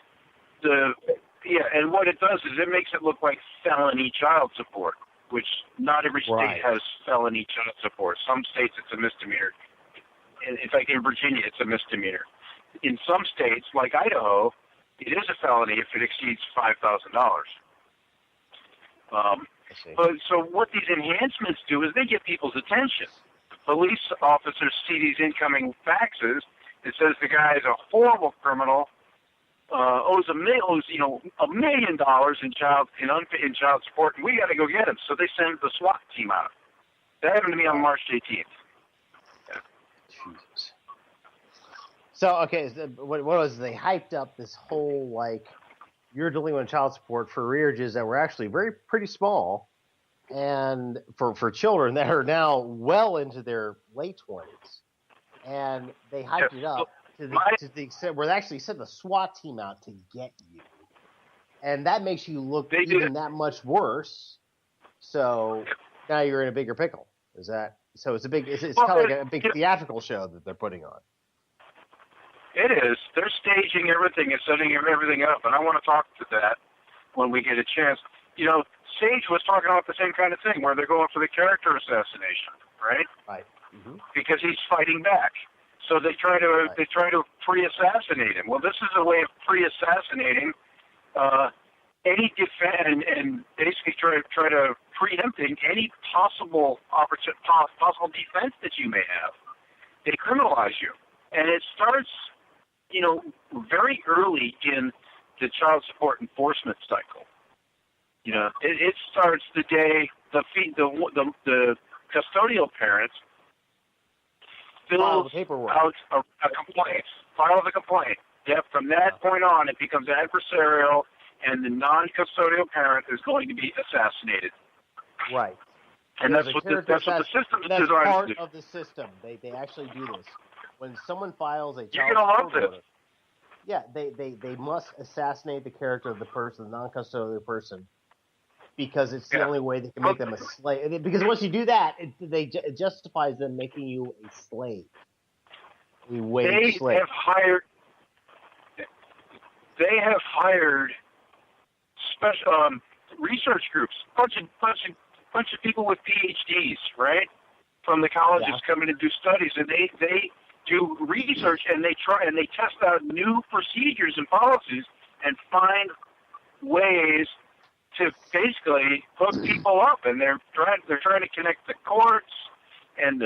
Speaker 6: And what it does is it makes it look like felony child support, which not every state has felony child support. Some states it's a misdemeanor. In fact, in Virginia, it's a misdemeanor. In some states, like Idaho, it is a felony if it exceeds $5,000. So what these enhancements do is they get people's attention. Police officers see these incoming faxes. It says the guy is a horrible criminal, owes $1 million in child support, and we got to go get him. So they send the SWAT team out. That happened to me on March 18th. Yeah.
Speaker 2: Jesus. So, okay, what was they hyped up this whole, like, you're delinquent child support for arrearages that were actually pretty small, and for children that are now well into their late 20s. And they hyped it up to the extent where they actually sent the SWAT team out to get you. And that makes you look even that much worse. So now you're in a bigger pickle. Is that so? It's kind of like a big theatrical show that they're putting on.
Speaker 6: It is. They're staging everything and setting everything up, and I want to talk to that when we get a chance. Sage was talking about the same kind of thing, where they're going for the character assassination, right?
Speaker 2: Right. Mm-hmm.
Speaker 6: Because he's fighting back. So they try to pre-assassinate him. Well, this is a way of pre-assassinating any defense and basically try to preempting any possible defense that you may have. They criminalize you, and it starts, very early in the child support enforcement cycle. It starts the day the custodial parents fills out a complaint, files a complaint. Yep, from that point on, it becomes adversarial, and the non-custodial parent is going to be assassinated.
Speaker 2: Right.
Speaker 6: And that's what the system is designed to do.
Speaker 2: That's part of the system. They actually do this. When someone files a
Speaker 6: You're gonna love this.
Speaker 2: Yeah, they must assassinate the character of the person, the non-custodial person, because it's the only way they can make them a slave. Because once you do that, it justifies them making you a slave. A wage slave.
Speaker 6: They have hired special research groups, bunch of people with PhDs, right, from the colleges coming to do studies, and they do research and they test out new procedures and policies and find ways to basically hook people up, and they're trying to connect the courts and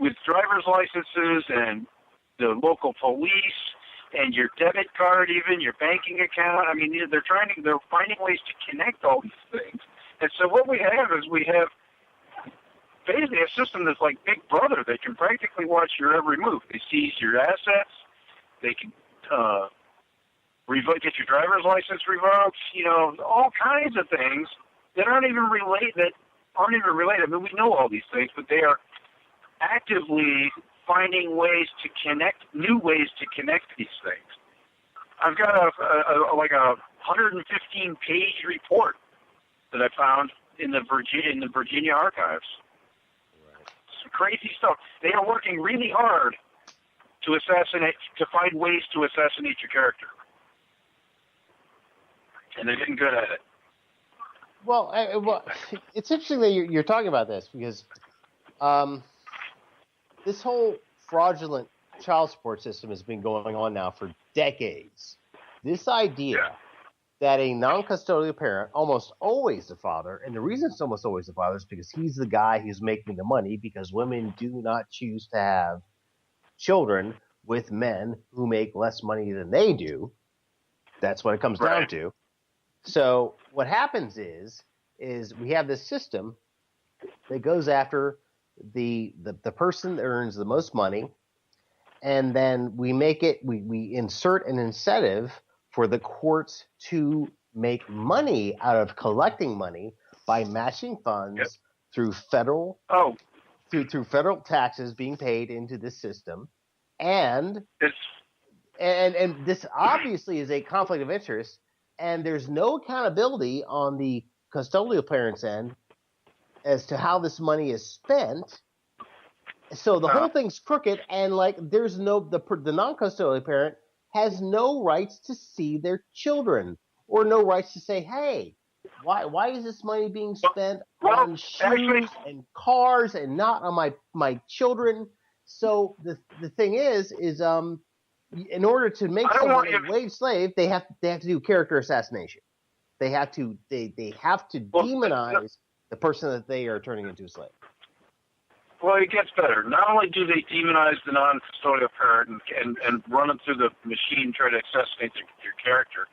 Speaker 6: with driver's licenses and the local police. And your debit card, even your banking account. I mean, they're finding ways to connect all these things. And so what we have is basically a system that's like Big Brother. They can practically watch your every move. They seize your assets. They can get your driver's license revoked. You know, all kinds of things that aren't even related. I mean, we know all these things, but they are actively finding ways to connect, new ways to connect these things. I've got a 115-page report that I found in the Virginia archives. Right. Some crazy stuff. They are working really hard to find ways to assassinate your character, and they're getting good at it.
Speaker 2: Well, it's interesting that you're talking about this because. This whole fraudulent child support system has been going on now for decades. This idea that a non-custodial parent, almost always the father, and the reason it's almost always the father is because he's the guy who's making the money, because women do not choose to have children with men who make less money than they do. That's what it comes down to. So what happens is we have this system that goes after the person that earns the most money, and then we insert an incentive for the courts to make money out of collecting money by matching funds through federal through federal taxes being paid into this system, and this obviously is a conflict of interest, and there's no accountability on the custodial parent's end as to how this money is spent. So the whole thing's crooked, and there's the non-custodial parent has no rights to see their children, or no rights to say, hey, why is this money being spent on shoes and cars and not on my children? So the thing is in order to make someone a wage slave, they have to do character assassination. They have to demonize the person that they are turning into a slave.
Speaker 6: Well, it gets better. Not only do they demonize the non-custodial parent and run them through the machine, try to assassinate your character,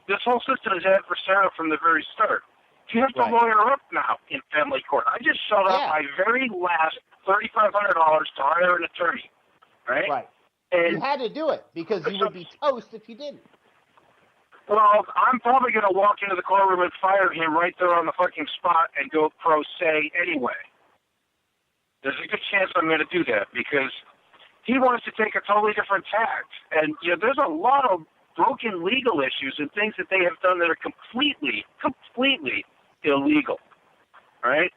Speaker 6: this whole system is adversarial from the very start. You have to lawyer up now in family court. I just shelled out my very last $3,500 to hire an attorney. Right? And
Speaker 2: you had to do it because you would be toast if you didn't.
Speaker 6: Well, I'm probably going to walk into the courtroom and fire him right there on the fucking spot and go pro se anyway. There's a good chance I'm going to do that because he wants to take a totally different tact. And, there's a lot of broken legal issues and things that they have done that are completely illegal, right?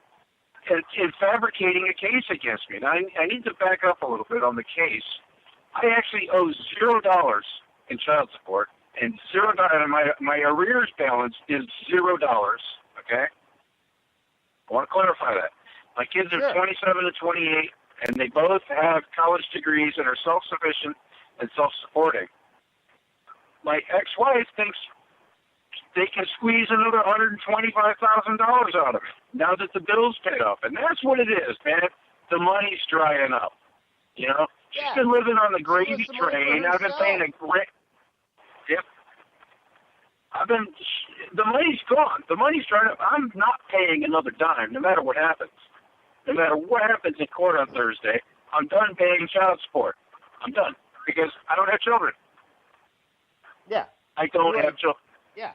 Speaker 6: In fabricating a case against me. Now, I need to back up a little bit on the case. I actually owe $0 in child support. And $0, my arrears balance is $0. Okay, I want to clarify that. My kids are 27 and 28, and they both have college degrees and are self-sufficient and self-supporting. My ex-wife thinks they can squeeze another $125,000 out of me now that the bill's paid off, and that's what it is, man. The money's drying up. She's been living on the gravy train. I've been paying a great. Yep. The money's gone. The money's dried up. I'm not paying another dime, no matter what happens. no matter what happens in court on Thursday, I'm done paying child support. I'm done because I don't have children.
Speaker 2: Yeah.
Speaker 6: I don't have children.
Speaker 2: Yeah.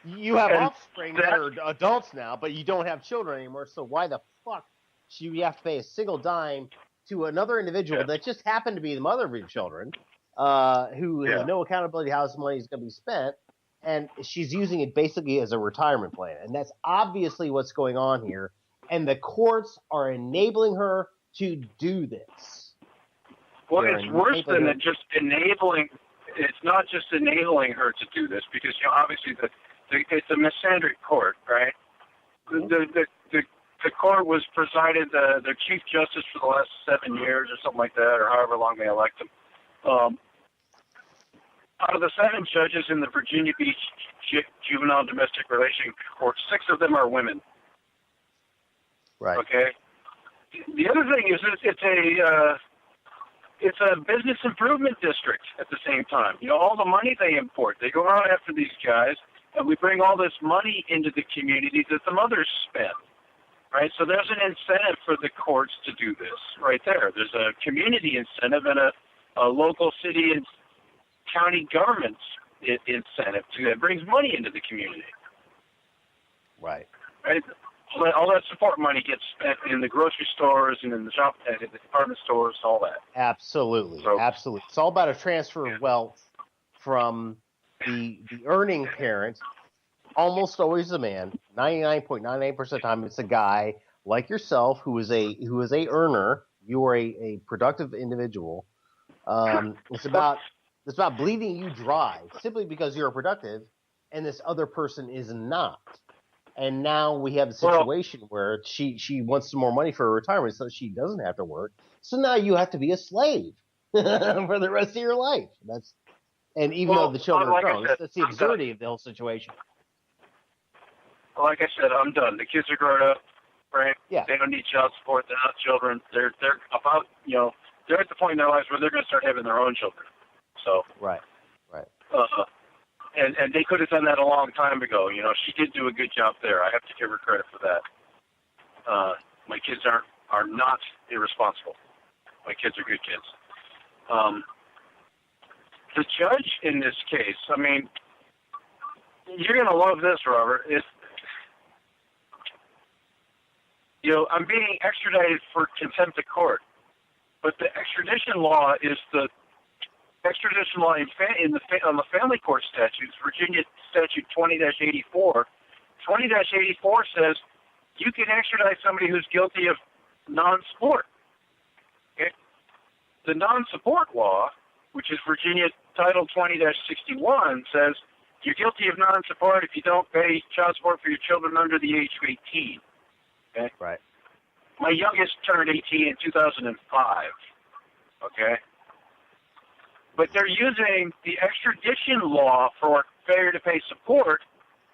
Speaker 2: You have offspring that are adults now, but you don't have children anymore, so why the fuck should you have to pay a single dime to another individual that just happened to be the mother of your children, who has no accountability how this money is going to be spent, and she's using it basically as a retirement plan. And that's obviously what's going on here, and the courts are enabling her to do this.
Speaker 6: Well, it's worse than just enabling. It's not just enabling her to do this because, obviously it's a misandric court, right? The court was presided, the Chief Justice for the last 7 years or something like that, or however long they elect him. Out of the 7 judges in the Virginia Beach Juvenile Domestic Relation Court, 6 of them are women.
Speaker 2: Right.
Speaker 6: Okay. The other thing is it's a business improvement district at the same time. All the money they import, they go out after these guys, and we bring all this money into the community that the mothers spend. Right, so there's an incentive for the courts to do this right there. There's a community incentive and a local city and county government's incentive that brings money into the community.
Speaker 2: Right.
Speaker 6: Right. All that support money gets spent in the grocery stores and in the in the department stores, all that.
Speaker 2: Absolutely,
Speaker 6: so,
Speaker 2: absolutely. It's all about a transfer of wealth from the earning parent. Almost always a man. 99.98% of the time, it's a guy like yourself who is a earner. You are a productive individual. It's about bleeding you dry simply because you're productive, and this other person is not. And now we have a situation where she wants some more money for her retirement, so she doesn't have to work. So now you have to be a slave for the rest of your life. Even though the children are grown, that's the absurdity of the whole situation.
Speaker 6: Like I said, I'm done. The kids are grown up, right?
Speaker 2: Yeah.
Speaker 6: They don't need child support. They're not children. They're about, they're at the point in their lives where they're going to start having their own children. So.
Speaker 2: Right.
Speaker 6: And they could have done that a long time ago. She did do a good job there. I have to give her credit for that. My kids are not irresponsible. My kids are good kids. The judge in this case, I mean, you're going to love this, Robert. I'm being extradited for contempt of court, but the extradition law is the extradition law on the family court statutes, Virginia Statute 20-84. 20-84 says you can extradite somebody who's guilty of non-support. Okay? The non-support law, which is Virginia Title 20-61, says you're guilty of non-support if you don't pay child support for your children under the age of 18. Okay?
Speaker 2: Right.
Speaker 6: My youngest turned 18 in 2005. Okay? But they're using the extradition law for failure to pay support.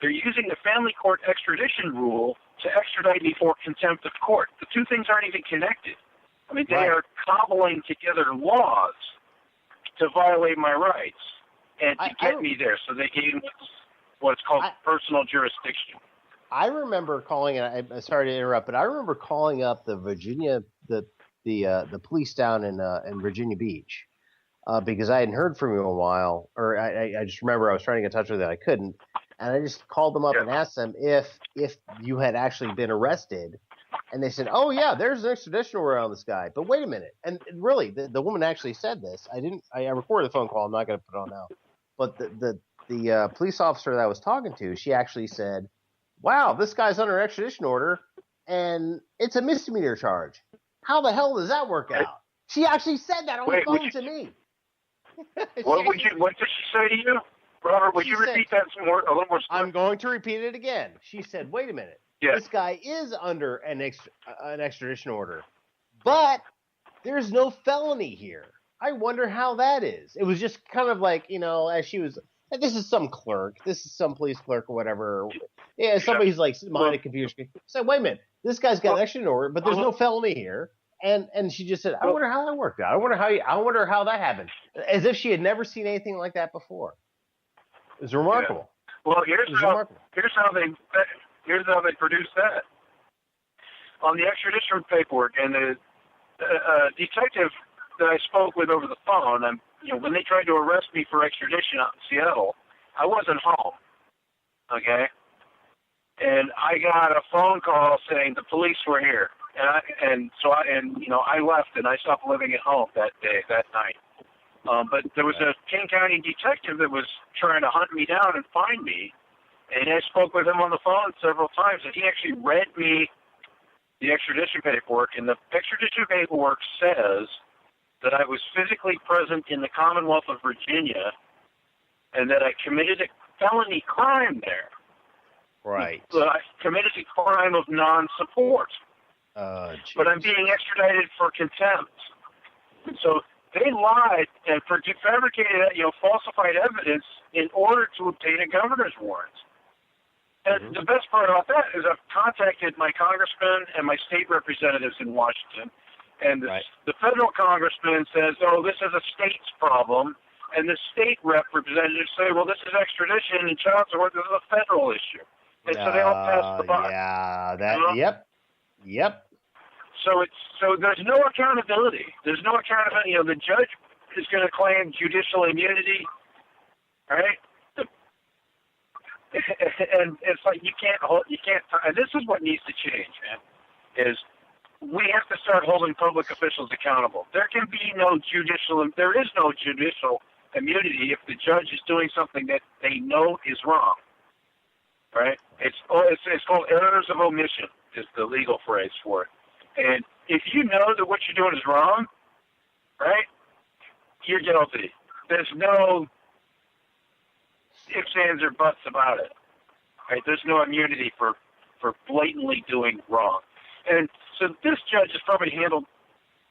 Speaker 6: They're using the family court extradition rule to extradite me for contempt of court. The two things aren't even connected. I mean, they are cobbling together laws to violate my rights and to get me there. So they gave me what's called personal jurisdiction.
Speaker 2: I remember calling, and I'm sorry to interrupt, but I remember calling up the police down in Virginia Beach because I hadn't heard from you in a while, or I just remember I was trying to get in touch with them, I couldn't, and I just called them up and asked them if you had actually been arrested, and they said, "Oh yeah, there's an extradition order on this guy." But wait a minute, and really, the woman actually said this. I recorded the phone call. I'm not going to put it on now, but the police officer that I was talking to, she actually said, "Wow, this guy's under an extradition order, and it's a misdemeanor charge. How the hell does that work out?" She actually said that on the phone to me.
Speaker 6: What did she say to you, Robert? Would you repeat that a little more?
Speaker 2: I'm going to repeat it again. She said, "Wait a minute. This guy is under an extradition order, but there's no felony here. I wonder how that is." It was just kind of like, as she was. This is some clerk. This is some police clerk or whatever. Yeah, somebody's like behind a computer screen. So wait a minute, this guy's got an extradition order, but there's no felony here. And she just said, "I wonder how that worked out. I wonder how that happened," as if she had never seen anything like that before. It was remarkable.
Speaker 6: Yeah. Well, here's how they produce that. on the extradition paperwork, and the detective that I spoke with over the phone, when they tried to arrest me for extradition out in Seattle, I wasn't home. Okay, and I got a phone call saying the police were here, and I left and I stopped living at home that night. But there was a King County detective that was trying to hunt me down and find me, and I spoke with him on the phone several times, and he actually read me the extradition paperwork, and the extradition paperwork says that I was physically present in the Commonwealth of Virginia and that I committed a felony crime there.
Speaker 1: Right.
Speaker 6: That I committed a crime of non-support. But I'm being extradited for contempt. So they lied and fabricated, falsified evidence in order to obtain a governor's warrant. And the best part about that is I've contacted my congressman and my state representatives in Washington. And the federal congressman says, oh, this is a state's problem. And the state representatives say, well, this is extradition and child support. This is a federal issue. And so they all pass the buck.
Speaker 1: Yeah, yep.
Speaker 6: So there's no accountability. There's no accountability. The judge is going to claim judicial immunity, right? And it's like you can't. And this is what needs to change, man. Is we have to start holding public officials accountable. There is no judicial immunity if the judge is doing something that they know is wrong, right? It's called errors of omission is the legal phrase for it. And if you know that what you're doing is wrong, right, you're guilty. There's no ifs, ands, or buts about it. Right? There's no immunity for blatantly doing wrong. And so this judge has probably handled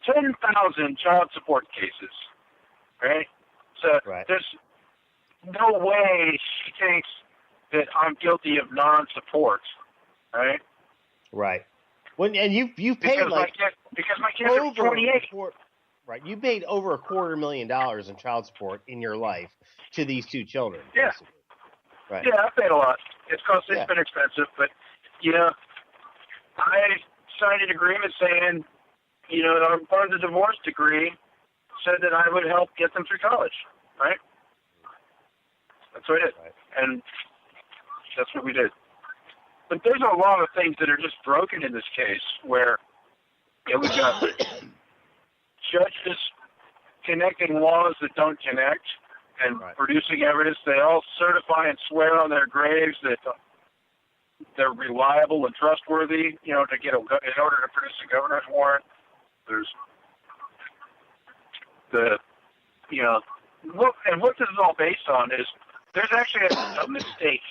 Speaker 6: 10,000 child support cases, right? So there's no way she thinks that I'm guilty of non-support, right?
Speaker 1: Right. And you paid
Speaker 6: because my kids are 28.
Speaker 1: Right. You paid over $250,000 in child support in your life to these two children.
Speaker 6: Yeah.
Speaker 1: Basically. Right.
Speaker 6: Yeah, I paid a lot. It's been expensive, but I signed an agreement saying, part of the divorce decree said that I would help get them through college, right? That's what I did, and that's what we did. But there's a lot of things that are just broken in this case where we've got judges connecting laws that don't connect and producing evidence. They all certify and swear on their graves that they're reliable and trustworthy, in order to produce a governor's warrant. There's what this is all based on is there's actually a mistake.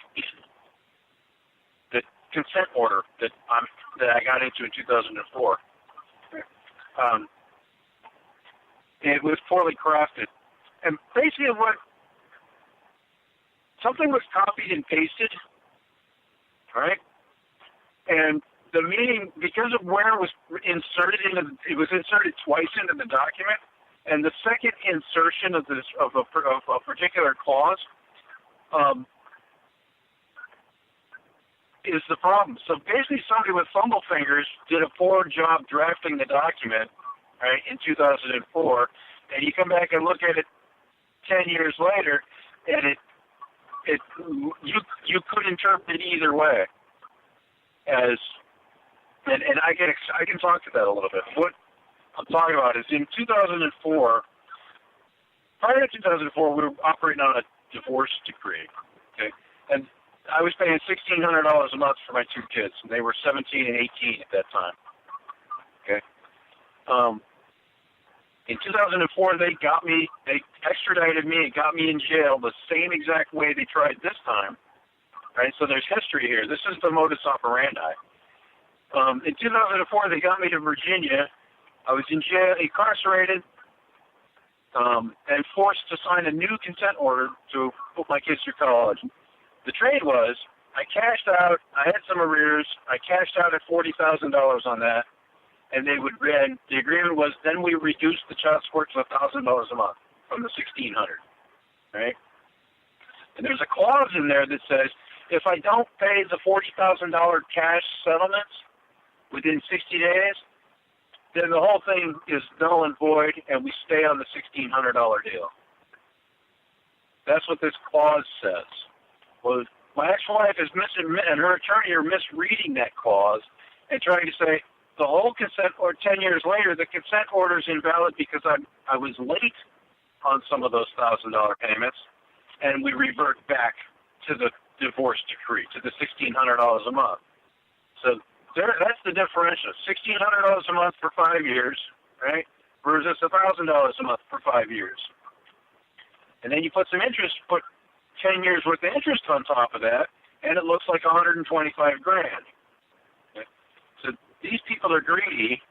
Speaker 6: The consent order that I got into in 2004. It was poorly crafted. And basically something was copied and pasted, right? And the meaning, because of where it was inserted it was inserted twice into the document, and the second insertion of a particular clause is the problem. So basically somebody with fumble fingers did a poor job drafting the document, right, in 2004, and you come back and look at it 10 years later, and you could interpret it either way. And I can talk to that a little bit. What I'm talking about is in 2004, prior to 2004, we were operating on a divorce decree, okay? And I was paying $1,600 a month for my two kids, and they were 17 and 18 at that time, okay? In 2004, they extradited me and got me in jail the same exact way they tried this time, right? So there's history here. This is the modus operandi. In 2004, they got me to Virginia. I was in jail, incarcerated, and forced to sign a new consent order to put my kids through college. The trade was, I cashed out, I had some arrears, I cashed out at $40,000 on that, and the agreement was then we reduced the child support to $1,000 a month from the $1,600, right? And there's a clause in there that says, if I don't pay the $40,000 cash settlements, within 60 days, then the whole thing is null and void, and we stay on the $1,600 deal. That's what this clause says. Well, my ex-wife is and her attorney are misreading that clause and trying to say the whole consent, or 10 years later, the consent order is invalid because I was late on some of those $1,000 payments, and we revert back to the divorce decree, to the $1,600 a month. So that's the differential. $1,600 a month for 5 years, right, versus $1,000 a month for 5 years. And then you put some interest, put 10 years worth of interest on top of that, and it looks like $125,000. So these people are greedy,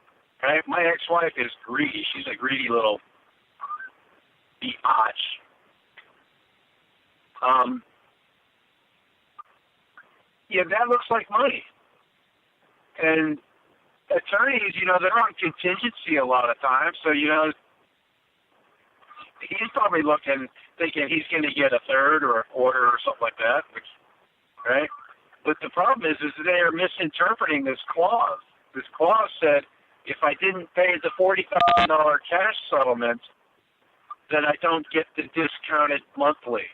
Speaker 6: right? My ex-wife is greedy. She's a greedy little biatch. Yeah, that looks like money. And attorneys, they're on contingency a lot of times, so, he's probably thinking he's going to get a third or a quarter or something like that, right? But the problem is they are misinterpreting this clause. This clause said, if I didn't pay the $40,000 cash settlement, then I don't get the discounted monthly,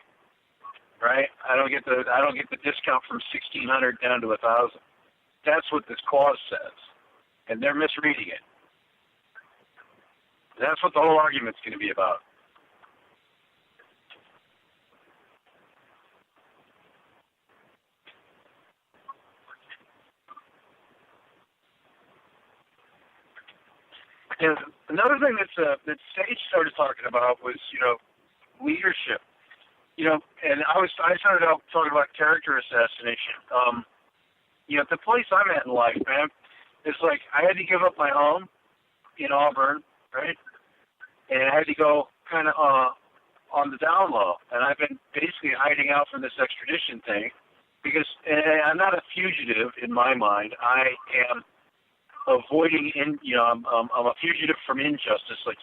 Speaker 6: right? I don't get the discount from $1,600 down to $1,000. That's what this clause says, and they're misreading it. That's what the whole argument's going to be about. And another thing that Sage started talking about was, leadership. And I started out talking about character assassination. The place I'm at in life, man, it's like I had to give up my home in Auburn, right? And I had to go kind of on the down low. And I've been basically hiding out from this extradition thing because I'm not a fugitive in my mind. I am avoiding I'm a fugitive from injustice, but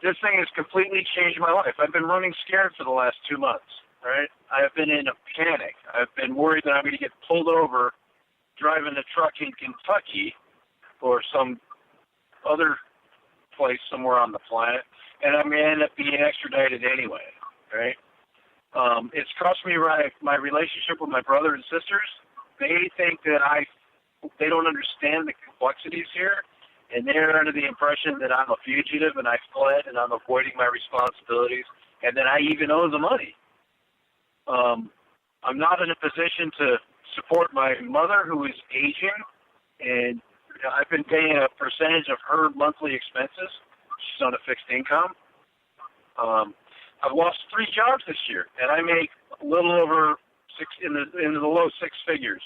Speaker 6: this thing has completely changed my life. I've been running scared for the last 2 months, right? I have been in a panic. I've been worried that I'm going to get pulled over driving a truck in Kentucky or some other place somewhere on the planet, and I'm going to end up being extradited anyway, right? It's cost me my relationship with my brother and sisters. They think that they don't understand the complexities here, and they're under the impression that I'm a fugitive and I fled and I'm avoiding my responsibilities, and that I even owe the money. I'm not in a position to support my mother, who is aging, and I've been paying a percentage of her monthly expenses. She's on a fixed income. I've lost 3 jobs this year, and I make a little over in the low 6 figures,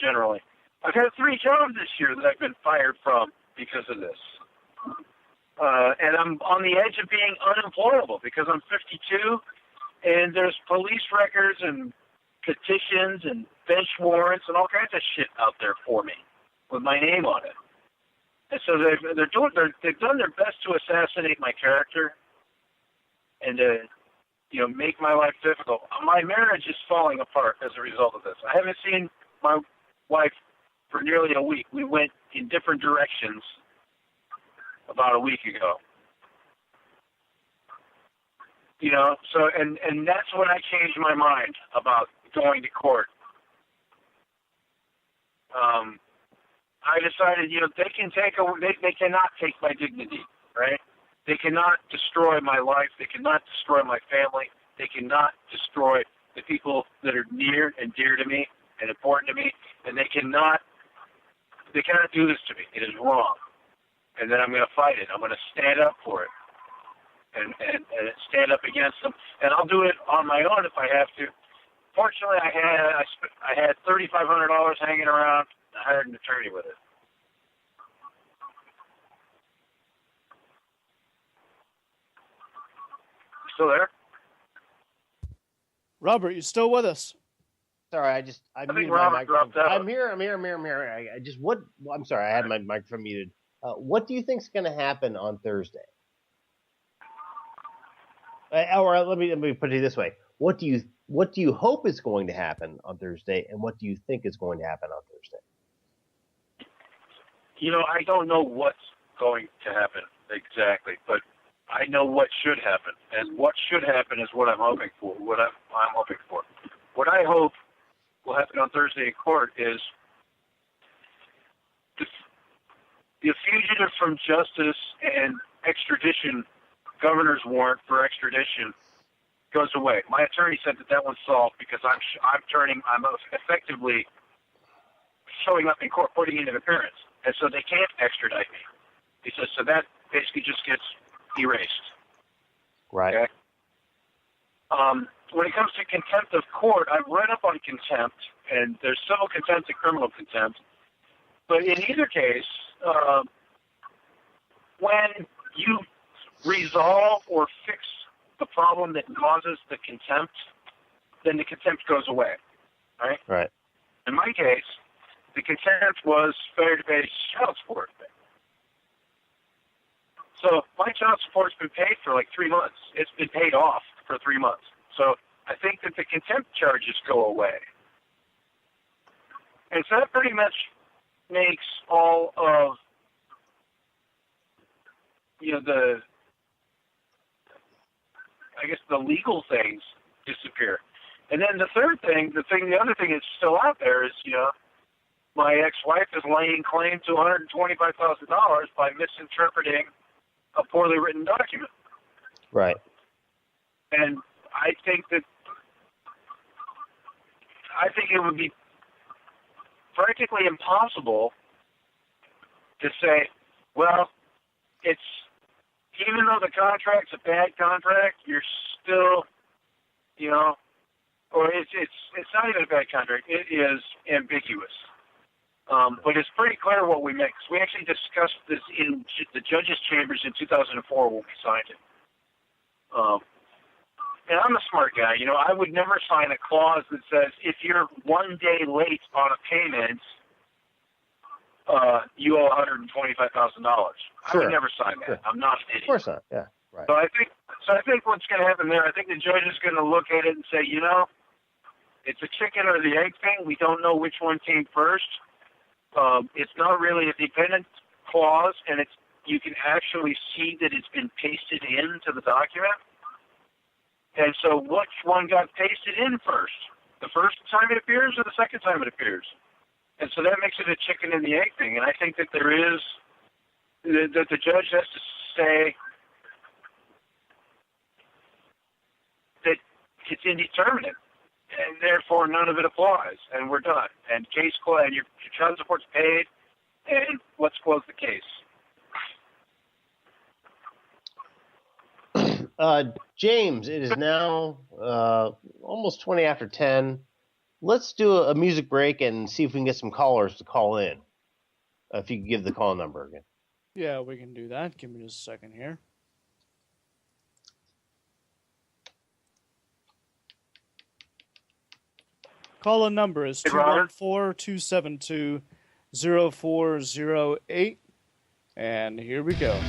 Speaker 6: generally. I've had 3 jobs this year that I've been fired from because of this. And I'm on the edge of being unemployable because I'm 52, and there's police records and petitions and bench warrants and all kinds of shit out there for me with my name on it. And so they've done their best to assassinate my character and to, make my life difficult. My marriage is falling apart as a result of this. I haven't seen my wife for nearly a week. We went in different directions about a week ago. So, and that's when I changed my mind about going to court. I decided, they cannot take my dignity, right? They cannot destroy my life. They cannot destroy my family. They cannot destroy the people that are near and dear to me and important to me. And they cannot do this to me. It is wrong. And then I'm going to fight it. I'm going to stand up for it and stand up against them. And I'll do it on my own if I have to. Fortunately, I had $3,500 hanging around. I hired an attorney with it. Still there?
Speaker 4: Robert, you still with us?
Speaker 2: Sorry, I muted my microphone. I'm here. I'm sorry, I had my microphone muted. What do you think is going to happen on Thursday? Or let me put it this way: what do you hope is going to happen on Thursday, and what do you think is going to happen on Thursday?
Speaker 6: I don't know what's going to happen exactly, but I know what should happen, and what should happen is what I'm hoping for. What I hope will happen on Thursday in court is the fugitive from justice and extradition, governor's warrant for extradition, goes away. My attorney said that one's solved because I'm effectively showing up in court, putting in an appearance, and so they can't extradite me. He says, so that basically just gets erased.
Speaker 2: Right.
Speaker 6: Okay? When it comes to contempt of court, I've read up on contempt, and there's civil contempt and criminal contempt. But in either case, when you resolve or fix the problem that causes the contempt, then the contempt goes away. Right?
Speaker 2: Right.
Speaker 6: In my case, the contempt was failure to pay child support. So my child support's been paid for like 3 months. It's been paid off for 3 months. So I think that the contempt charges go away. And so that pretty much makes all of, the legal things disappear. And then the other thing that's still out there is, my ex-wife is laying claim to $125,000 by misinterpreting a poorly written document.
Speaker 2: Right.
Speaker 6: And I think it would be practically impossible to say, well, it's, even though the contract's a bad contract, you're still, or it's not even a bad contract. It is ambiguous. But it's pretty clear what we make. We actually discussed this in the judges' chambers in 2004 when we signed it. And I'm a smart guy. I would never sign a clause that says if you're 1 day late on a payment, you owe $125,000.
Speaker 2: Sure.
Speaker 6: I would never sign that.
Speaker 2: Sure.
Speaker 6: I'm not an idiot.
Speaker 2: Of course not. Yeah. Right.
Speaker 6: So I think what's going to happen there, I think the judge is going to look at it and say, it's a chicken or the egg thing. We don't know which one came first. It's not really a dependent clause, and you can actually see that it's been pasted into the document. And so which one got pasted in first? The first time it appears or the second time it appears? And so that makes it a chicken and the egg thing. And I think that that the judge has to say that it's indeterminate, and therefore none of it applies, and we're done. And case closed, and your child support's paid, and let's close the case.
Speaker 2: James, it is now almost 20 after 10. Let's do a music break and see if we can get some callers to call in. If you could give the call number again.
Speaker 4: Yeah, we can do that. Give me just a second here. Call-in number is 214-272-0408. And here we go.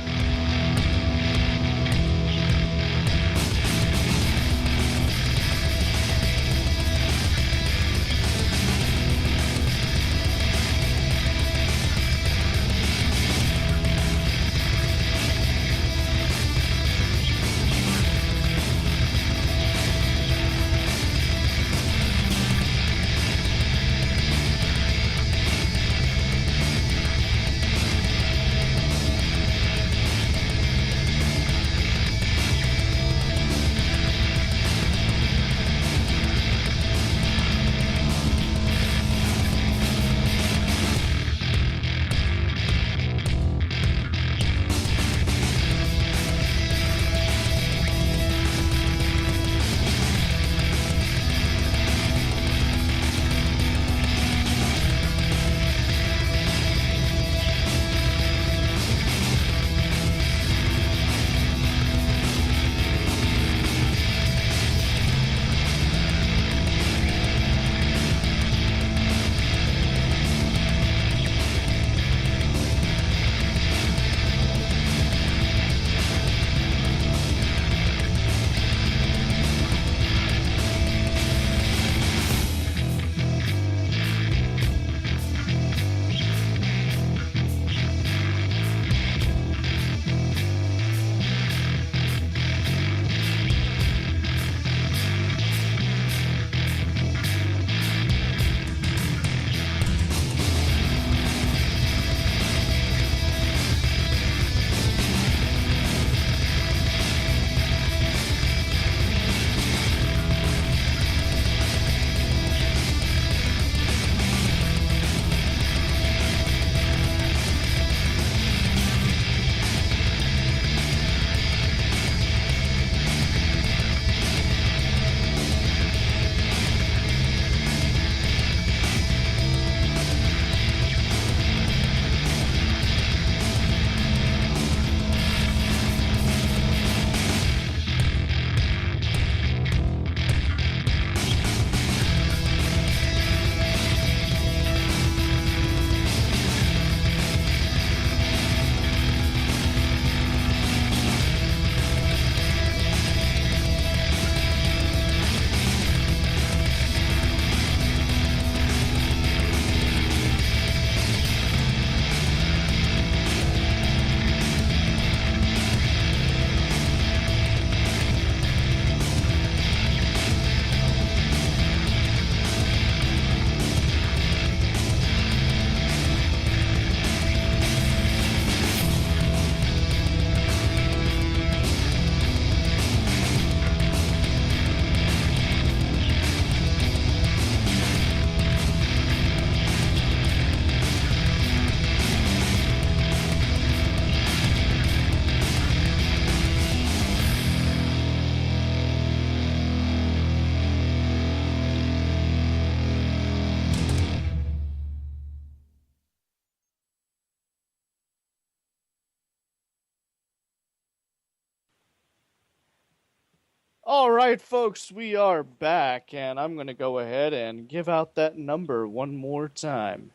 Speaker 4: All right, folks, we are back, and I'm going to go ahead and give out that number one more time.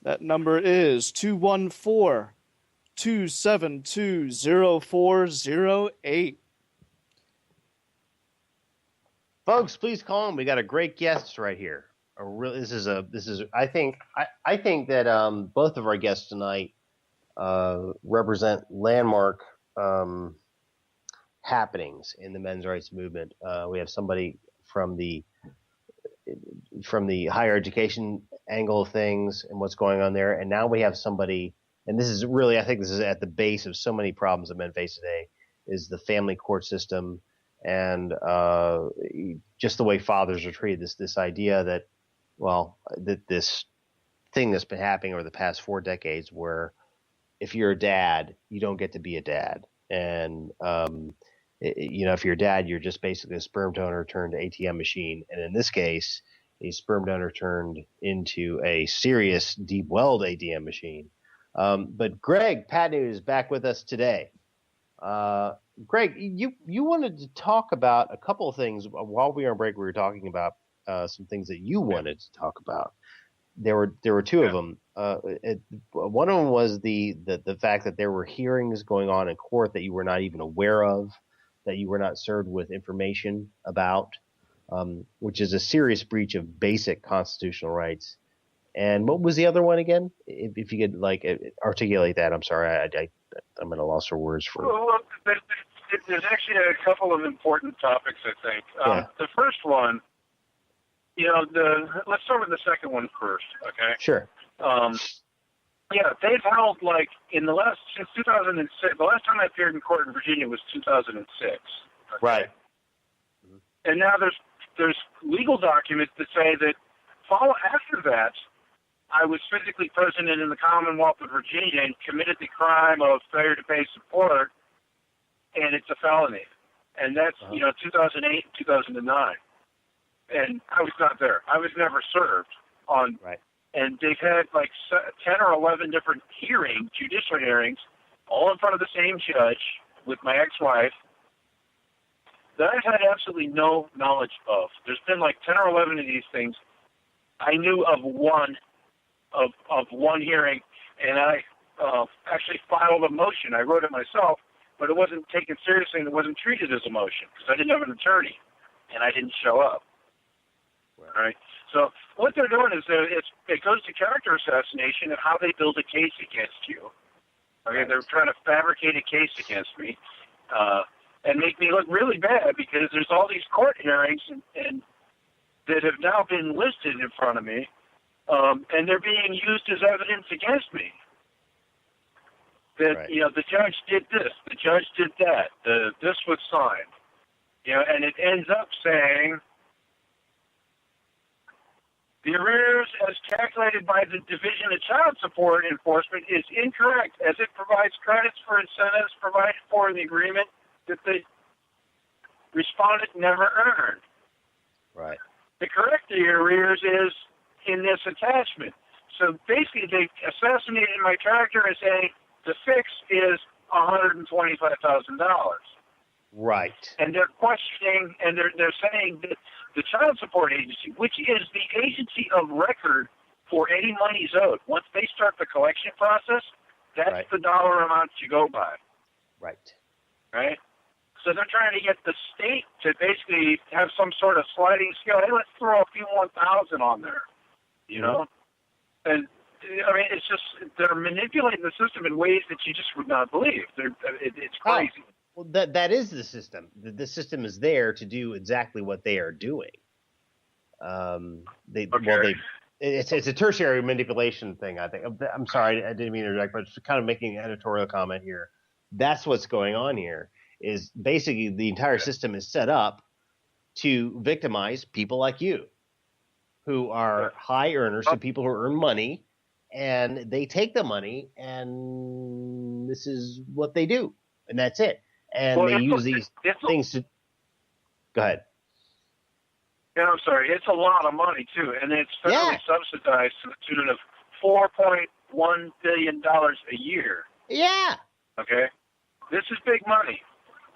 Speaker 4: That number is 214-272-0408.
Speaker 2: Folks, please call in. We got a great guest right here. I think that both of our guests tonight represent landmark happenings in the men's rights movement. We have somebody from the higher education angle of things and what's going on there, and now we have somebody, and this is really, I think this is at the base of so many problems that men face today, is the family court system and just the way fathers are treated. This idea that, that this thing that's been happening over the past 4 decades, where if you're a dad, you don't get to be a dad, and if you're a dad, you're just basically a sperm donor turned ATM machine. And in this case, a sperm donor turned into a serious deep weld ATM machine. But Greg Patnude is back with us today. Greg, you wanted to talk about a couple of things while we were on break. We were talking about some things that you wanted to talk about. There were two of them. One of them was the fact that there were hearings going on in court that you were not even aware of, that you were not served with information about, which is a serious breach of basic constitutional rights. And what was the other one again? If you could articulate that. I'm sorry, I'm at a loss for words for.
Speaker 6: Well, there's actually a couple of important topics, I think. The first one, let's start with the second one first, okay?
Speaker 2: Sure.
Speaker 6: They've held since 2006. The last time I appeared in court in Virginia was 2006. Okay?
Speaker 2: Right.
Speaker 6: And now there's legal documents that say that after that, I was physically present in the Commonwealth of Virginia and committed the crime of failure to pay support, and it's a felony. And that's 2008, 2009, and I was not there. I was never served on.
Speaker 2: Right.
Speaker 6: And they've had 10 or 11 different judicial hearings, all in front of the same judge with my ex-wife, that I've had absolutely no knowledge of. There's been 10 or 11 of these things. I knew of one hearing, and I actually filed a motion. I wrote it myself, but it wasn't taken seriously and it wasn't treated as a motion because I didn't have an attorney, and I didn't show up. All right. So what they're doing is it goes to character assassination and how they build a case against you. Okay, they're trying to fabricate a case against me and make me look really bad because there's all these court hearings and that have now been listed in front of me, and they're being used as evidence against me. That the judge did this, the judge did that, this was signed, and it ends up saying. The arrears as calculated by the Division of Child Support Enforcement is incorrect as it provides credits for incentives provided for in the agreement that the respondent never earned.
Speaker 2: Right.
Speaker 6: The correct arrears is in this attachment. So basically they assassinated my character and saying the fix is $125,000.
Speaker 2: Right.
Speaker 6: And they're questioning, and they're saying that the Child Support Agency, which is the agency of record for any monies owed, once they start the collection process, that's the dollar amount you go by.
Speaker 2: Right.
Speaker 6: Right? So they're trying to get the state to basically have some sort of sliding scale. Hey, let's throw a few 1,000 on there, And, I mean, it's just, they're manipulating the system in ways that you just would not believe. It's crazy.
Speaker 2: Oh. Well, that is the system. The system is there to do exactly what they are doing. It's a tertiary manipulation thing, I think. I'm sorry, I didn't mean to interject, but it's kind of making an editorial comment here. That's what's going on here. Is basically the entire system is set up to victimize people like you, who are high earners, so people who earn money, and they take the money, and this is what they do, and that's it. And they use these things to. Go ahead.
Speaker 6: Yeah, I'm sorry. It's a lot of money too, and it's federally subsidized to the tune of $4.1 billion a year.
Speaker 2: Yeah.
Speaker 6: Okay, this is big money.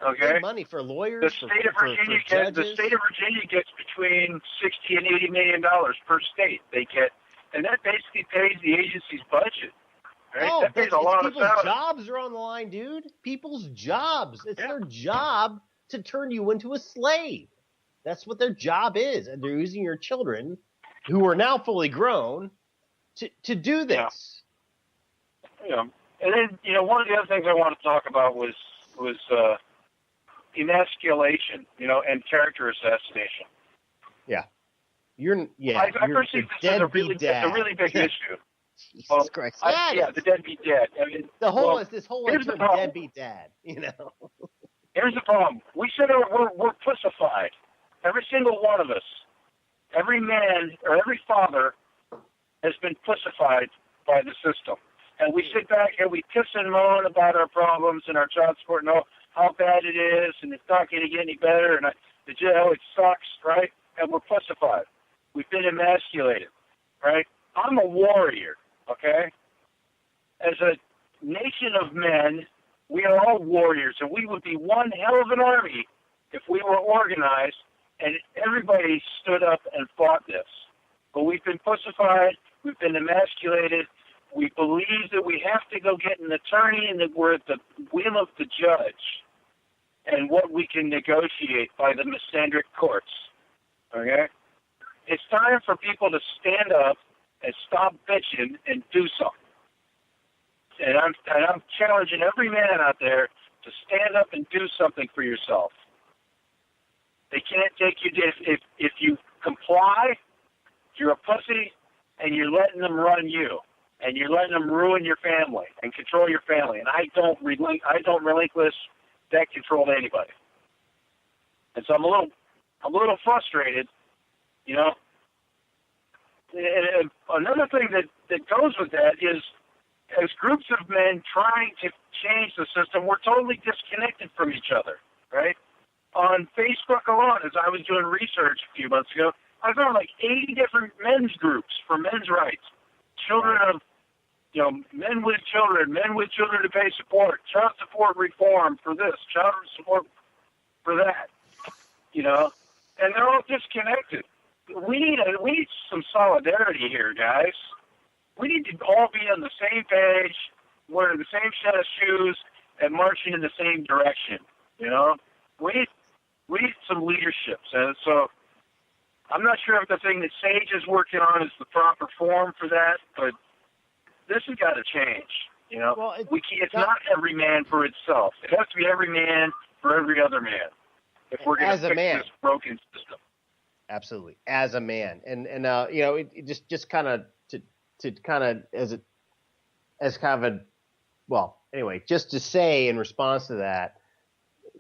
Speaker 6: Okay.
Speaker 2: Big money for lawyers.
Speaker 6: The state of Virginia gets between $60 and $80 million per state. They get, and that basically pays the agency's budget. Right?
Speaker 2: Oh,
Speaker 6: that pays a lot of
Speaker 2: people's
Speaker 6: salaries.
Speaker 2: jobs are on the line, dude. People's jobs. It's their job to turn you into a slave. That's what their job is, and they're using your children, who are now fully grown, to do this.
Speaker 6: Yeah. And then, one of the other things I want to talk about was emasculation, and character assassination.
Speaker 2: Yeah.
Speaker 6: I perceive this as a really big issue.
Speaker 2: Jesus Christ.
Speaker 6: The deadbeat dad. I mean,
Speaker 2: this whole idea of deadbeat dad,
Speaker 6: Here's the problem. We said we're pussified. Every single one of us, every man or every father has been pussified by the system. And we sit back and we piss and moan about our problems and our child support and how bad it is, and it's not going to get any better, and the jail, it sucks, right? And we're pussified. We've been emasculated, right? I'm a warrior, okay? As a nation of men, we are all warriors, and we would be one hell of an army if we were organized and everybody stood up and fought this. But we've been pussified, we've been emasculated, we believe that we have to go get an attorney and that we're at the whim of the judge and what we can negotiate by the misandric courts, okay? It's time for people to stand up and stop bitching and do something. And I'm challenging every man out there to stand up and do something for yourself. They can't take you if you comply, you're a pussy, and you're letting them run you, and you're letting them ruin your family and control your family. And I don't relinquish that control to anybody. And so I'm a little frustrated, And another thing that goes with that is, as groups of men trying to change the system, we're totally disconnected from each other, right? On Facebook alone, as I was doing research a few months ago, I found like 80 different men's groups for men's rights. Children of, men with children to pay support, child support reform for this, child support for that, and they're all disconnected. We need some solidarity here, guys. We need to all be on the same page, wearing the same set of shoes, and marching in the same direction. We need some leadership. So I'm not sure if the thing that Sage is working on is the proper form for that, but this has got to change.
Speaker 2: Well,
Speaker 6: it's not every man for itself. It has to be every man for every other man if we're going to fix this broken system.
Speaker 2: Absolutely, as a man, and it just kind of to kind of as kind of just to say in response to that,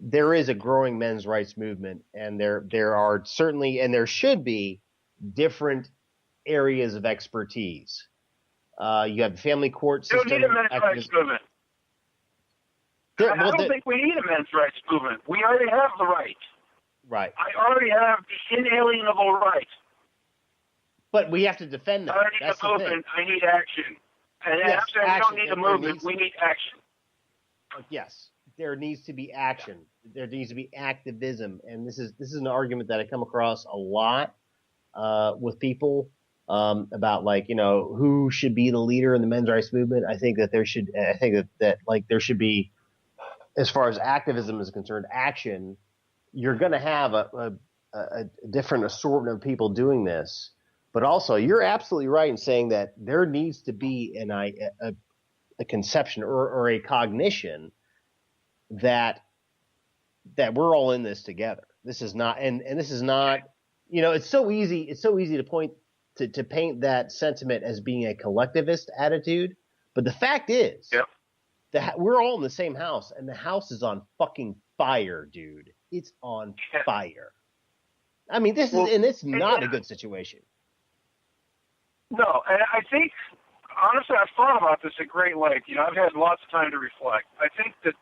Speaker 2: there is a growing men's rights movement, and there are certainly, and there should be, different areas of expertise. You have the family court system.
Speaker 6: You don't need a men's rights movement. I don't think we need a men's rights movement. We already have the right.
Speaker 2: Right.
Speaker 6: I already have the inalienable right.
Speaker 2: But we have to defend that.
Speaker 6: I don't need a movement. I need action. And
Speaker 2: yes,
Speaker 6: I'm saying we don't need a movement. We need action.
Speaker 2: Yes, there needs to be action. There needs to be activism, and this is an argument that I come across a lot with people about who should be the leader in the men's rights movement. I think that there should be, as far as activism is concerned, action. You're going to have a different assortment of people doing this, but also you're absolutely right in saying that there needs to be a conception or a cognition that we're all in this together. This is not, and this is not, it's so easy to point to paint that sentiment as being a collectivist attitude, but the fact is that we're all in the same house, and the house is on fucking fire, dude. It's on fire. I mean, it's not a good situation.
Speaker 6: No, and I think, honestly, I've thought about this at great length. I've had lots of time to reflect. I think that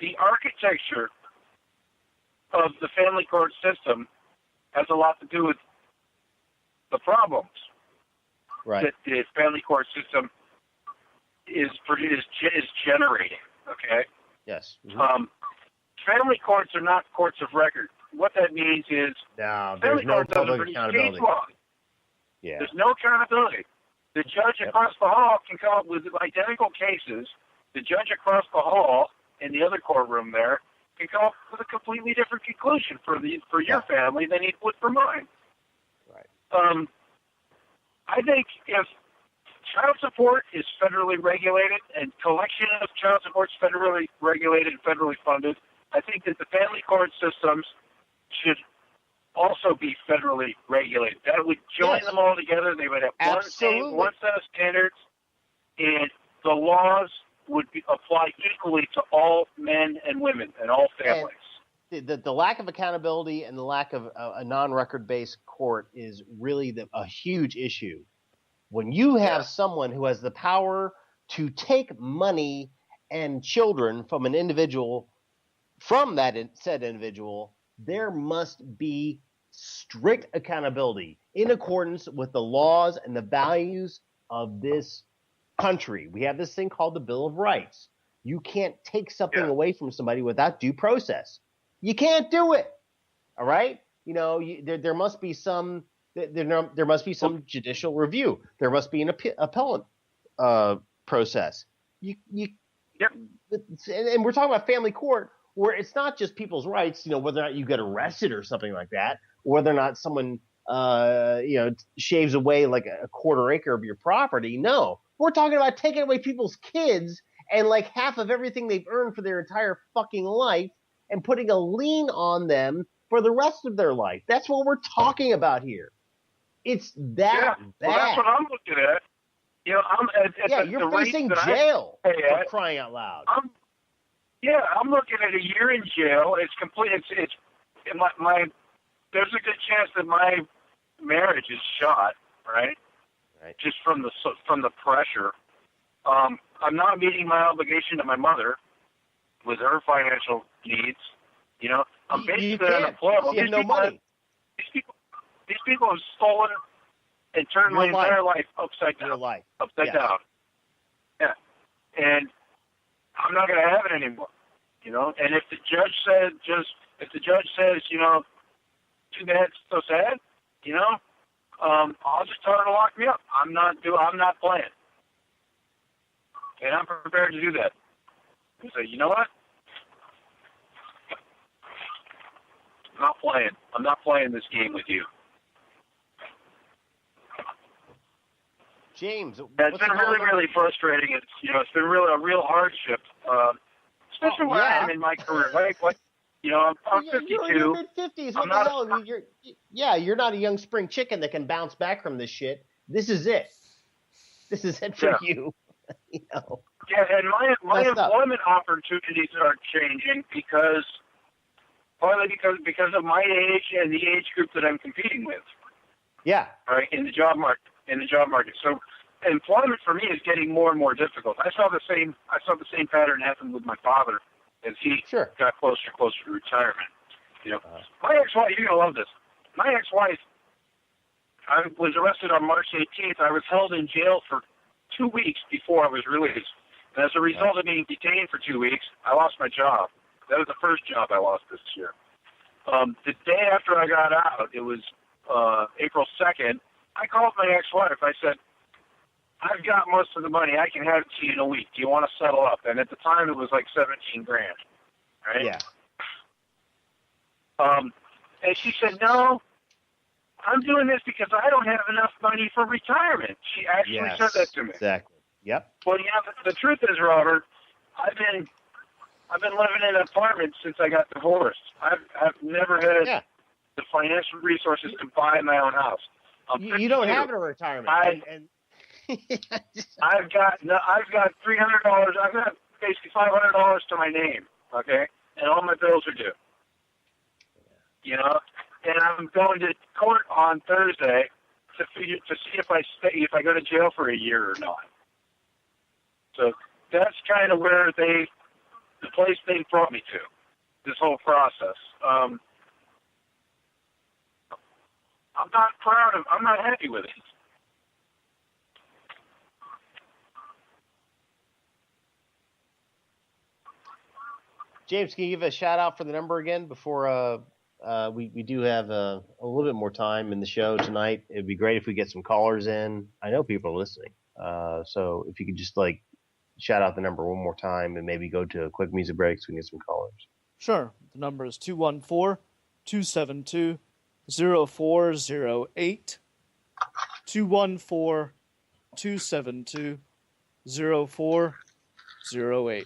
Speaker 6: the architecture of the family court system has a lot to do with the problems.
Speaker 2: right.
Speaker 6: that the family court system is generating. Okay.
Speaker 2: Yes.
Speaker 6: Family courts are not courts of record. What that means is
Speaker 2: there's no public accountability. Yeah.
Speaker 6: There's no accountability. The judge across the hall can come up with identical cases. The judge across the hall in the other courtroom there can come up with a completely different conclusion for your family than he would for mine.
Speaker 2: Right.
Speaker 6: I think if child support is federally regulated and collection of child support is federally regulated and federally funded, I think that the family court systems should also be federally regulated. That would join them all together. They would have one set of standards, and the laws would apply equally to all men and women and all families.
Speaker 2: And the lack of accountability and the lack of a non-record-based court is really a huge issue. When you have someone who has the power to take money and children from an individual, from that said individual, there must be strict accountability in accordance with the laws and the values of this country. We have this thing called the Bill of Rights. You can't take something away from somebody without due process. You can't do it. All right? There must be some there must be some judicial review. There must be an appellate process. And we're talking about family court, where it's not just people's rights, whether or not you get arrested or something like that, or whether or not someone, shaves away like a quarter acre of your property. No, we're talking about taking away people's kids and like half of everything they've earned for their entire fucking life and putting a lien on them for the rest of their life. That's what we're talking about here. It's that bad.
Speaker 6: Well, that's what I'm looking at.
Speaker 2: You're facing jail for crying out loud.
Speaker 6: I'm looking at a year in jail. It's complete. It's my. There's a good chance that my marriage is shot. Right. Just from the pressure. I'm not meeting my obligation to my mother with her financial needs. I'm basically unemployable.
Speaker 2: You have no money.
Speaker 6: These people have stolen and turned my entire life upside down. Upside down. Yeah. And I'm not going to have it anymore. And if the judge says, too bad, so sad, I'll just tell her to lock me up. I'm not playing. And I'm prepared to do that. And say, you know what? I'm not playing this game with you.
Speaker 2: James,
Speaker 6: it's been really frustrating. It's been really a real hardship, especially when I'm in my career. I'm 52.
Speaker 2: You're in your mid-50s. What the hell? You're not a young spring chicken that can bounce back from this shit. This is it. This is it for you.
Speaker 6: Yeah, and my employment opportunities are changing partly because of my age and the age group that I'm competing with.
Speaker 2: Yeah.
Speaker 6: Right, in the job market. So employment for me is getting more and more difficult. I saw the same pattern happen with my father as he got closer and closer to retirement. My ex-wife, you're gonna love this. My ex-wife, I was arrested on March 18th. I was held in jail for 2 weeks before I was released. And as a result of being detained for 2 weeks, I lost my job. That was the first job I lost this year. The day after I got out, it was April 2nd, I called my ex-wife. I said, I've got most of the money. I can have it to you in a week. Do you want to settle up? And at the time, it was like $17,000. Right?
Speaker 2: Yeah.
Speaker 6: And she said, no, I'm doing this because I don't have enough money for retirement. She actually said that to me.
Speaker 2: Exactly. Yep.
Speaker 6: Well, the truth is, Robert, I've been living in an apartment since I got divorced. I've never had the financial resources to buy my own house.
Speaker 2: You don't have a retirement.
Speaker 6: I've got $300. I've got basically $500 to my name. Okay, and all my bills are due. And I'm going to court on Thursday to see if I go to jail for a year or not. So that's kind of where the place they brought me to, this whole process. I'm not happy with it.
Speaker 2: James, can you give a shout out for the number again before we do have a little bit more time in the show tonight? It'd be great if we get some callers in. I know people are listening. So if you could just shout out the number one more time and maybe go to a quick music break so we can get some callers.
Speaker 4: Sure. The number is 214-272-0408. 214-272-0408.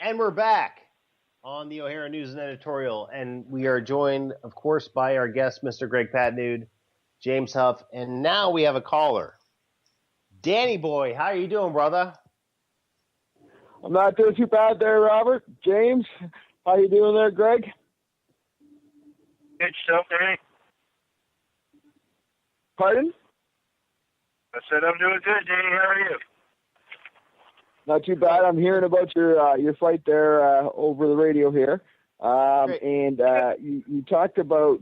Speaker 2: And we're back on the O'Hara News and Editorial, and we are joined, of course, by our guest, Mr. Greg Patnude, James Huff, and now we have a caller. Danny boy, how are you doing, brother?
Speaker 7: I'm not doing too bad there, Robert. James, how you doing there, Greg?
Speaker 6: Good stuff, Danny.
Speaker 7: Pardon?
Speaker 6: I said I'm doing good, Danny. How are you?
Speaker 7: Not too bad. I'm hearing about your fight there over the radio here. And you talked about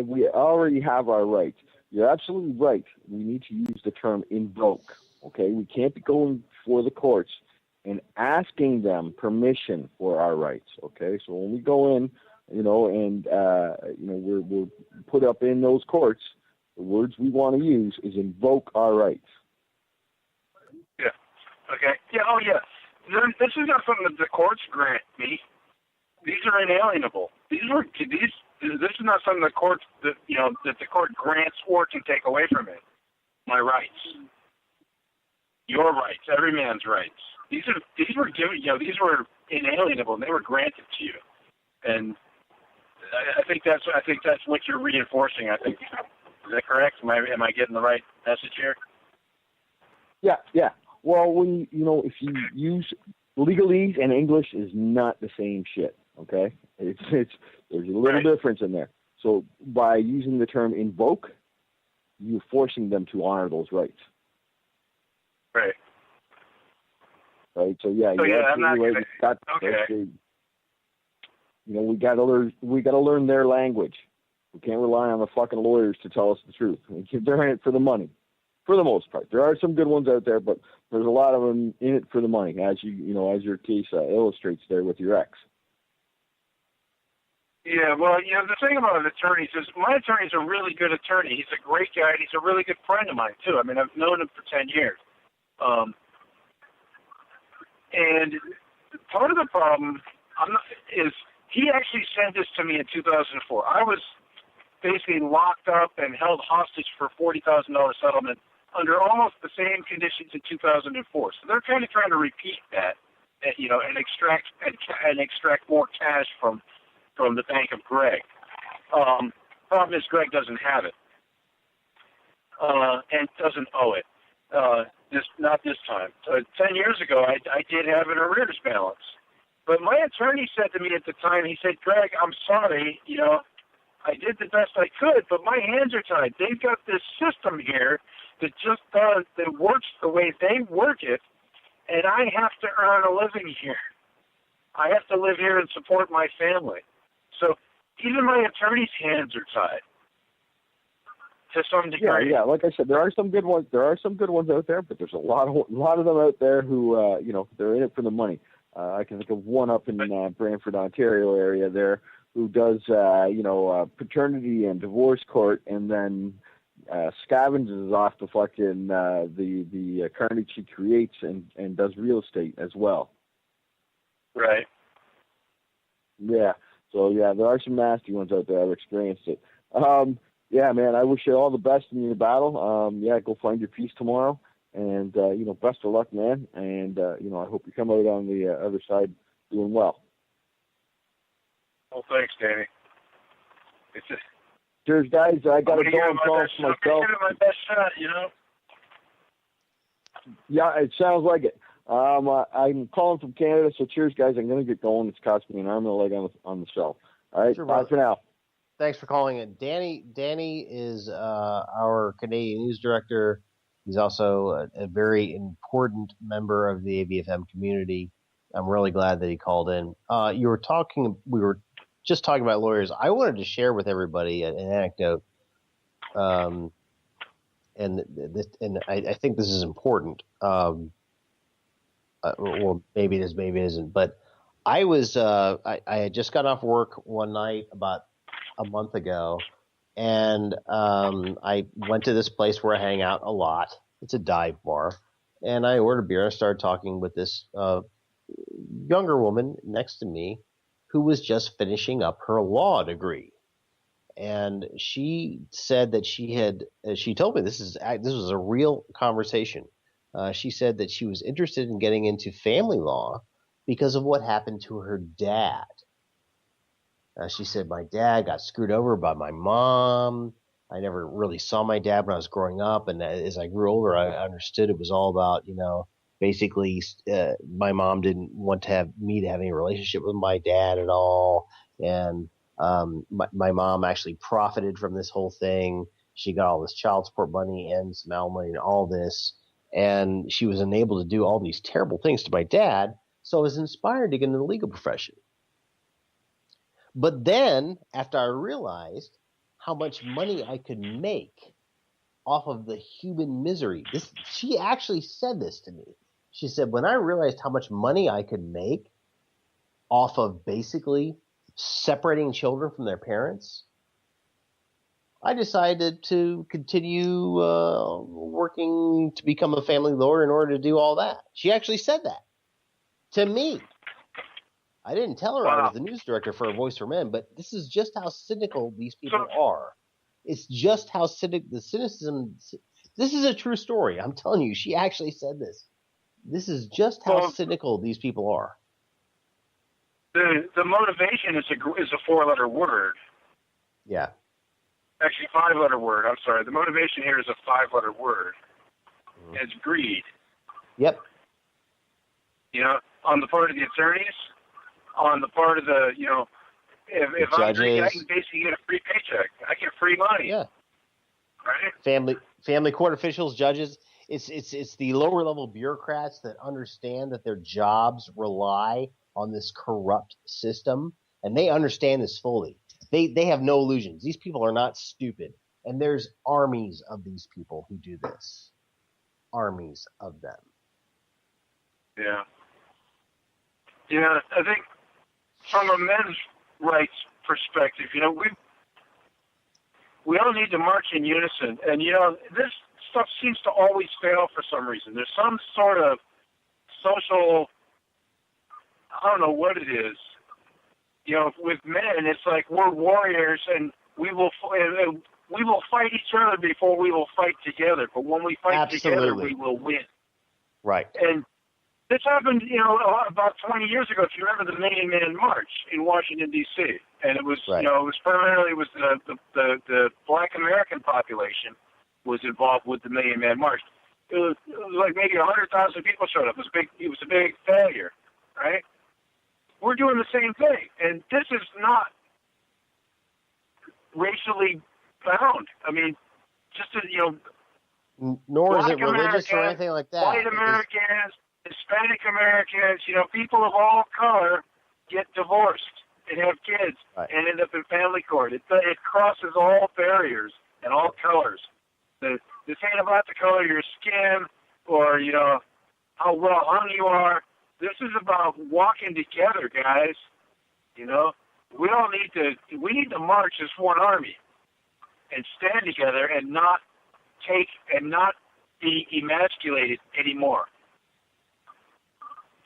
Speaker 7: we already have our rights. You're absolutely right. We need to use the term invoke. Okay, we can't be going for the courts and asking them permission for our rights. Okay, so when we go in, we're put up in those courts, the words we want to use is invoke our rights.
Speaker 6: Yeah. Okay. Yeah. Oh, yeah. This is not something that the courts grant me. These are inalienable. This is not something the courts that the court grants or can take away from me. My rights, your rights, every man's rights. These were given. These were inalienable, and they were granted to you. And I think that's what you're reinforcing. I think, is that correct? Am I getting the right message here?
Speaker 7: Yeah. Well, when if you use legalese and English is not the same shit. Okay, there's a little difference in there. So by using the term invoke, you're forcing them to honor those rights.
Speaker 6: Right.
Speaker 7: Right. So yeah,
Speaker 6: I'm not
Speaker 7: right.
Speaker 6: Okay.
Speaker 7: We got to learn their language. We can't rely on the fucking lawyers to tell us the truth. They're in it for the money, for the most part. There are some good ones out there, but there's a lot of them in it for the money, as as your case illustrates there with your ex.
Speaker 6: Yeah, well, the thing about attorneys is my attorney's a really good attorney. He's a great guy, and he's a really good friend of mine, too. I mean, I've known him for 10 years. And part of the problem is he actually sent this to me in 2004. I was basically locked up and held hostage for $40,000 settlement under almost the same conditions in 2004. So they're kind of trying to repeat that, and extract more cash from the bank of Greg. Problem is Greg doesn't have it, and doesn't owe it. Not this time. 10 years ago, I did have an arrears balance. But my attorney said to me at the time, he said, Greg, I'm sorry, I did the best I could, but my hands are tied. They've got this system here that that works the way they work it, and I have to earn a living here. I have to live here and support my family. So even my attorney's hands are tied to some degree.
Speaker 7: Yeah. Like I said, there are some good ones. There are some good ones out there, but there's a lot of them out there who, they're in it for the money. I can think of one up in Brantford, Ontario area there who does, paternity and divorce court, and then scavenges off the fucking the carnage she creates and does real estate as well.
Speaker 6: Right.
Speaker 7: Yeah. So yeah, there are some nasty ones out there. I've experienced it. Yeah, man, I wish you all the best in your battle. Go find your peace tomorrow. And, best of luck, man. And, I hope you come out on the other side doing well.
Speaker 6: Well, thanks, Danny.
Speaker 7: Cheers, guys. I got to go and call myself.
Speaker 6: I'm giving my best shot,
Speaker 7: Yeah, it sounds like it. I'm calling from Canada, so cheers, guys. I'm going to get going. It's cost me an arm and a leg on the show. All right, sure, bye for now.
Speaker 2: Thanks for calling in. Danny is our Canadian news director. He's also a very important member of the ABFM community. I'm really glad that he called in. We were just talking about lawyers. I wanted to share with everybody an anecdote, and I think this is important. Well, maybe it is, maybe it isn't. But I had just got off work one night about a month ago, and I went to this place where I hang out a lot. It's a dive bar, and I ordered beer. I started talking with this younger woman next to me who was just finishing up her law degree, and she said that she told me this was a real conversation. She said that she was interested in getting into family law because of what happened to her dad. She said, my dad got screwed over by my mom. I never really saw my dad when I was growing up. And as I grew older, I understood it was all about, basically my mom didn't want to have me to have any relationship with my dad at all. And my mom actually profited from this whole thing. She got all this child support money and some alimony and all this. And she was unable to do all these terrible things to my dad. So I was inspired to get into the legal profession. But then, after I realized how much money I could make off of the human misery, she actually said this to me. She said, when I realized how much money I could make off of basically separating children from their parents, I decided to continue working to become a family lawyer in order to do all that. She actually said that to me. I didn't tell her I was the news director for A Voice for Men, but this is just how cynical these people are. It's just how the cynicism. This is a true story. I'm telling you, she actually said this. This is just how cynical these people are.
Speaker 6: The motivation is a 4-letter word.
Speaker 2: Yeah.
Speaker 6: Actually, 5-letter word. I'm sorry. The motivation here is a 5-letter word. It's greed.
Speaker 2: Yep.
Speaker 6: On the part of the attorneys, on the part of the, if I'm drinking, I can basically get a free paycheck. I get free money.
Speaker 2: Yeah.
Speaker 6: Right?
Speaker 2: Family court officials, judges. It's the lower level bureaucrats that understand that their jobs rely on this corrupt system, and they understand this fully. They have no illusions. These people are not stupid. And there's armies of these people who do this. Armies of them.
Speaker 6: Yeah. Yeah, I think from a men's rights perspective, we all need to march in unison. And, this stuff seems to always fail for some reason. There's some sort of social, I don't know what it is. With men, it's like we're warriors and we will fight each other before we will fight together. But when we fight together, we will win.
Speaker 2: Right.
Speaker 6: And this happened, about 20 years ago. If you remember the Million Man March in Washington D.C., and it was,
Speaker 2: right.
Speaker 6: It was primarily the Black American population was involved with the Million Man March. It was like maybe 100,000 people showed up. It was a big failure, right? We're doing the same thing, and this is not racially bound. I mean, just
Speaker 2: nor is it religious or anything like that.
Speaker 6: White Americans, Hispanic Americans, people of all color get divorced and have kids and end up in family court. It crosses all barriers and all colors. This ain't about the color of your skin or, how well hung you are. This is about walking together, guys. We need to march as one army and stand together and not be emasculated anymore.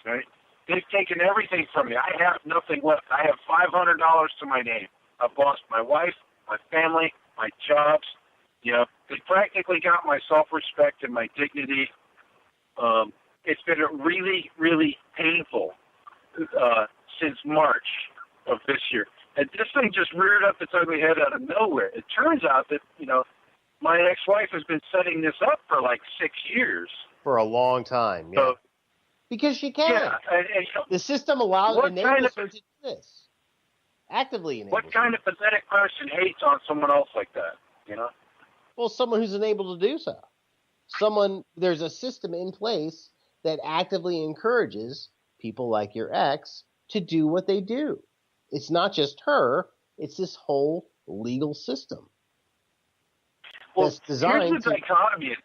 Speaker 6: Right? They've taken everything from me. I have nothing left. I have $500 to my name. I've lost my wife, my family, my jobs. They practically got my self-respect and my dignity. It's been really, really painful since March of this year. And this thing just reared up its ugly head out of nowhere. It turns out that, my ex-wife has been setting this up for like 6 years.
Speaker 2: For a long time, yeah.
Speaker 6: So,
Speaker 2: because she can.
Speaker 6: Yeah, and
Speaker 2: the system enables her to do this. Actively enables
Speaker 6: What kind of pathetic person hates on someone else like that,
Speaker 2: Well, someone who's unable to do so. There's a system in place that actively encourages people like your ex to do what they do. It's not just her, it's this whole legal system.
Speaker 6: Well,
Speaker 2: that's designed
Speaker 6: here's the dichotomy.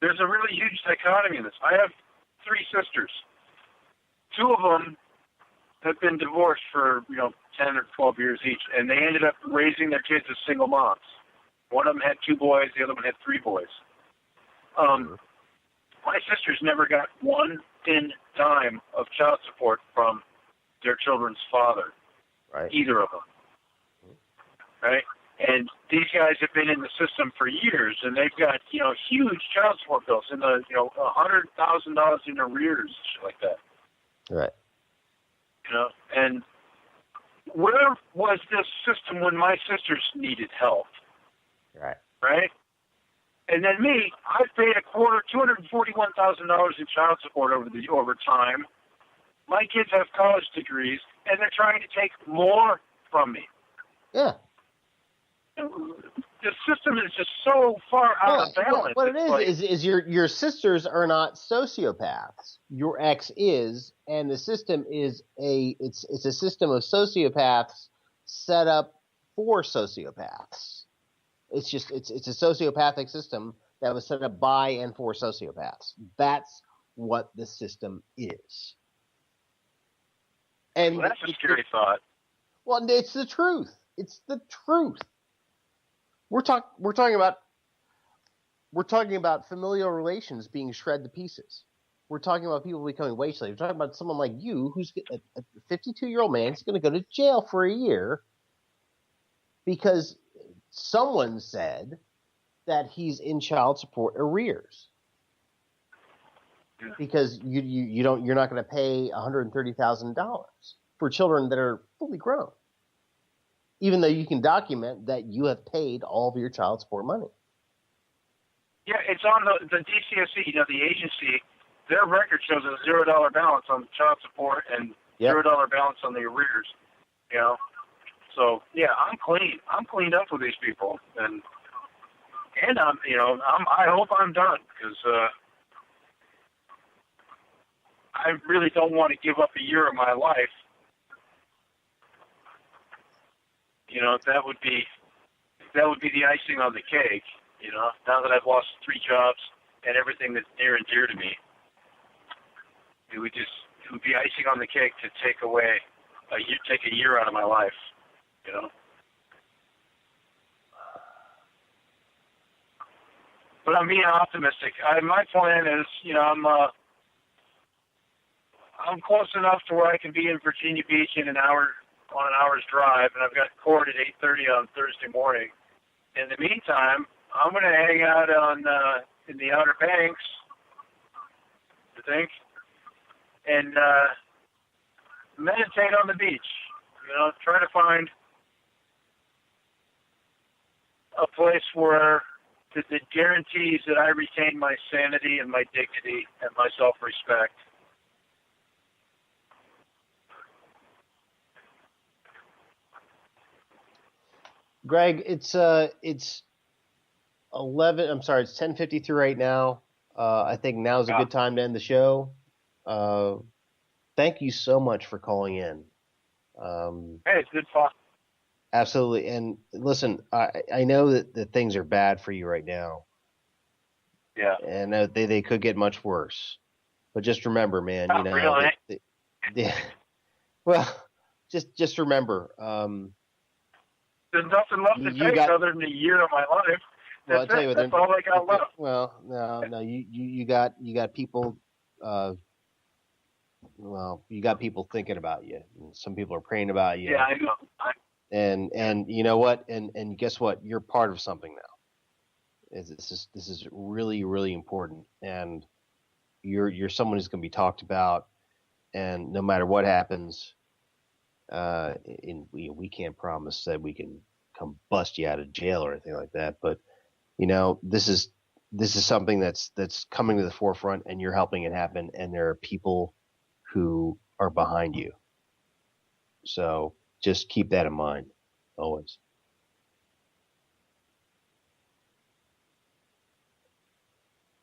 Speaker 6: There's a really huge dichotomy in this. I have 3 sisters. 2 of them have been divorced for, 10 or 12 years each, and they ended up raising their kids as single moms. One of them had 2 boys, the other one had 3 boys. My sisters never got one thin dime of child support from their children's father,
Speaker 2: right?
Speaker 6: Either of them, right? And these guys have been in the system for years, and they've got huge child support bills in the $100,000 in arrears, shit like that.
Speaker 2: Right.
Speaker 6: And where was this system when my sisters needed help?
Speaker 2: Right.
Speaker 6: Right. And then me, I've paid $241,000 in child support over time. My kids have college degrees, and they're trying to take more from me.
Speaker 2: Yeah.
Speaker 6: The system is just so far out of balance.
Speaker 2: What it is your sisters are not sociopaths. Your ex is, and the system is it's a system of sociopaths set up for sociopaths. It's a sociopathic system that was set up by and for sociopaths. That's what the system is. And
Speaker 6: well, that's a scary thought.
Speaker 2: Well, it's the truth. It's the truth. We're talking about familial relations being shred to pieces. We're talking about people becoming wage slaves. We're talking about someone like you, who's a 52-year-old man, who's going to go to jail for a year because someone said that he's in child support arrears. Because you're not going to pay $130,000 for children that are fully grown, even though you can document that you have paid all of your child support money.
Speaker 6: Yeah, it's on the DCSC, the agency. Their record shows a $0 balance on child support and $0 balance on the arrears. So yeah, I'm clean. I'm cleaned up with these people, and I hope I'm done because I really don't want to give up a year of my life you know, that would be the icing on the cake. You know, now that I've lost 3 jobs and everything that's near and dear to me, it would be icing on the cake to take a year out of my life. You know. But I'm being optimistic. My plan is, you know, I'm close enough to where I can be in Virginia Beach in an hour's drive, and I've got court at 8:30 on Thursday morning. In the meantime, I'm going to hang out in the Outer Banks, I think, and meditate on the beach. You know, try to find a place where that guarantees that I retain my sanity and my dignity and my self-respect.
Speaker 2: Greg, it's 11. I'm sorry, it's 10:53 right now. I think now's a good time to end the show. Thank you so much for calling in.
Speaker 6: Hey, it's good fun.
Speaker 2: Absolutely. And listen, I know that things are bad for you right now.
Speaker 6: Yeah.
Speaker 2: And they could get much worse. But just remember, man,
Speaker 6: Not
Speaker 2: you know.
Speaker 6: really.
Speaker 2: Well, just remember.
Speaker 6: There's nothing left to take other than a year of my life.
Speaker 2: Well, I'll tell you what,
Speaker 6: that's all I got left.
Speaker 2: Well, no, you got people. You got people thinking about you. Some people are praying about you.
Speaker 6: Yeah, I know.
Speaker 2: And you know what? And guess what? You're part of something now. This is really, really important. And you're someone who's going to be talked about. And no matter what happens, we can't promise that we can come bust you out of jail or anything like that. But you know, this is something that's coming to the forefront, and you're helping it happen. And there are people who are behind you. So just keep that in mind always.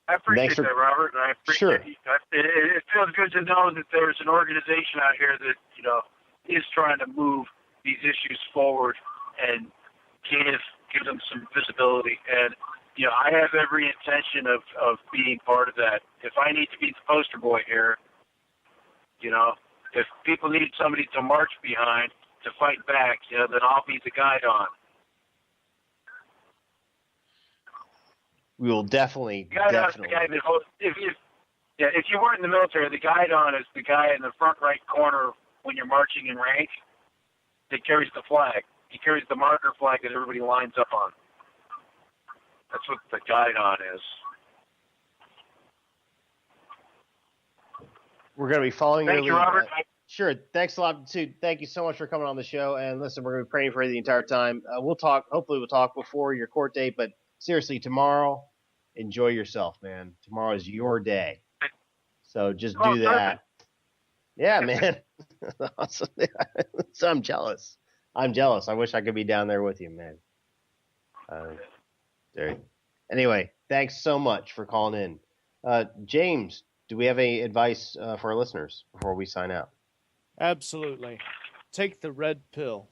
Speaker 6: I appreciate that, Robert, and I appreciate it feels good to know that there's an organization out here that, you know, is trying to move these issues forward and give them some visibility. And, you know, I have every intention of being part of that. If I need to be the poster boy here, you know, if people need somebody to march behind, to fight back, you know, then I'll be the guide on.
Speaker 2: We will definitely.
Speaker 6: The guide on is the guy that holds. If you weren't in the military, the guide on is the guy in the front right corner when you're marching in rank that carries the flag. He carries the marker flag that everybody lines up on. That's what the guide on is.
Speaker 2: We're going to be following your lead.
Speaker 6: Thank you, Robert.
Speaker 2: Sure. Thanks a lot, too. Thank you so much for coming on the show. And listen, we're going to be praying for you the entire time. We'll talk. Hopefully, we'll talk before your court date. But seriously, tomorrow, enjoy yourself, man. Tomorrow is your day. So just do that. Yeah, man. Awesome. So I'm jealous. I wish I could be down there with you, man. Anyway, thanks so much for calling in. James, do we have any advice for our listeners before we sign out?
Speaker 4: Absolutely. Take the red pill.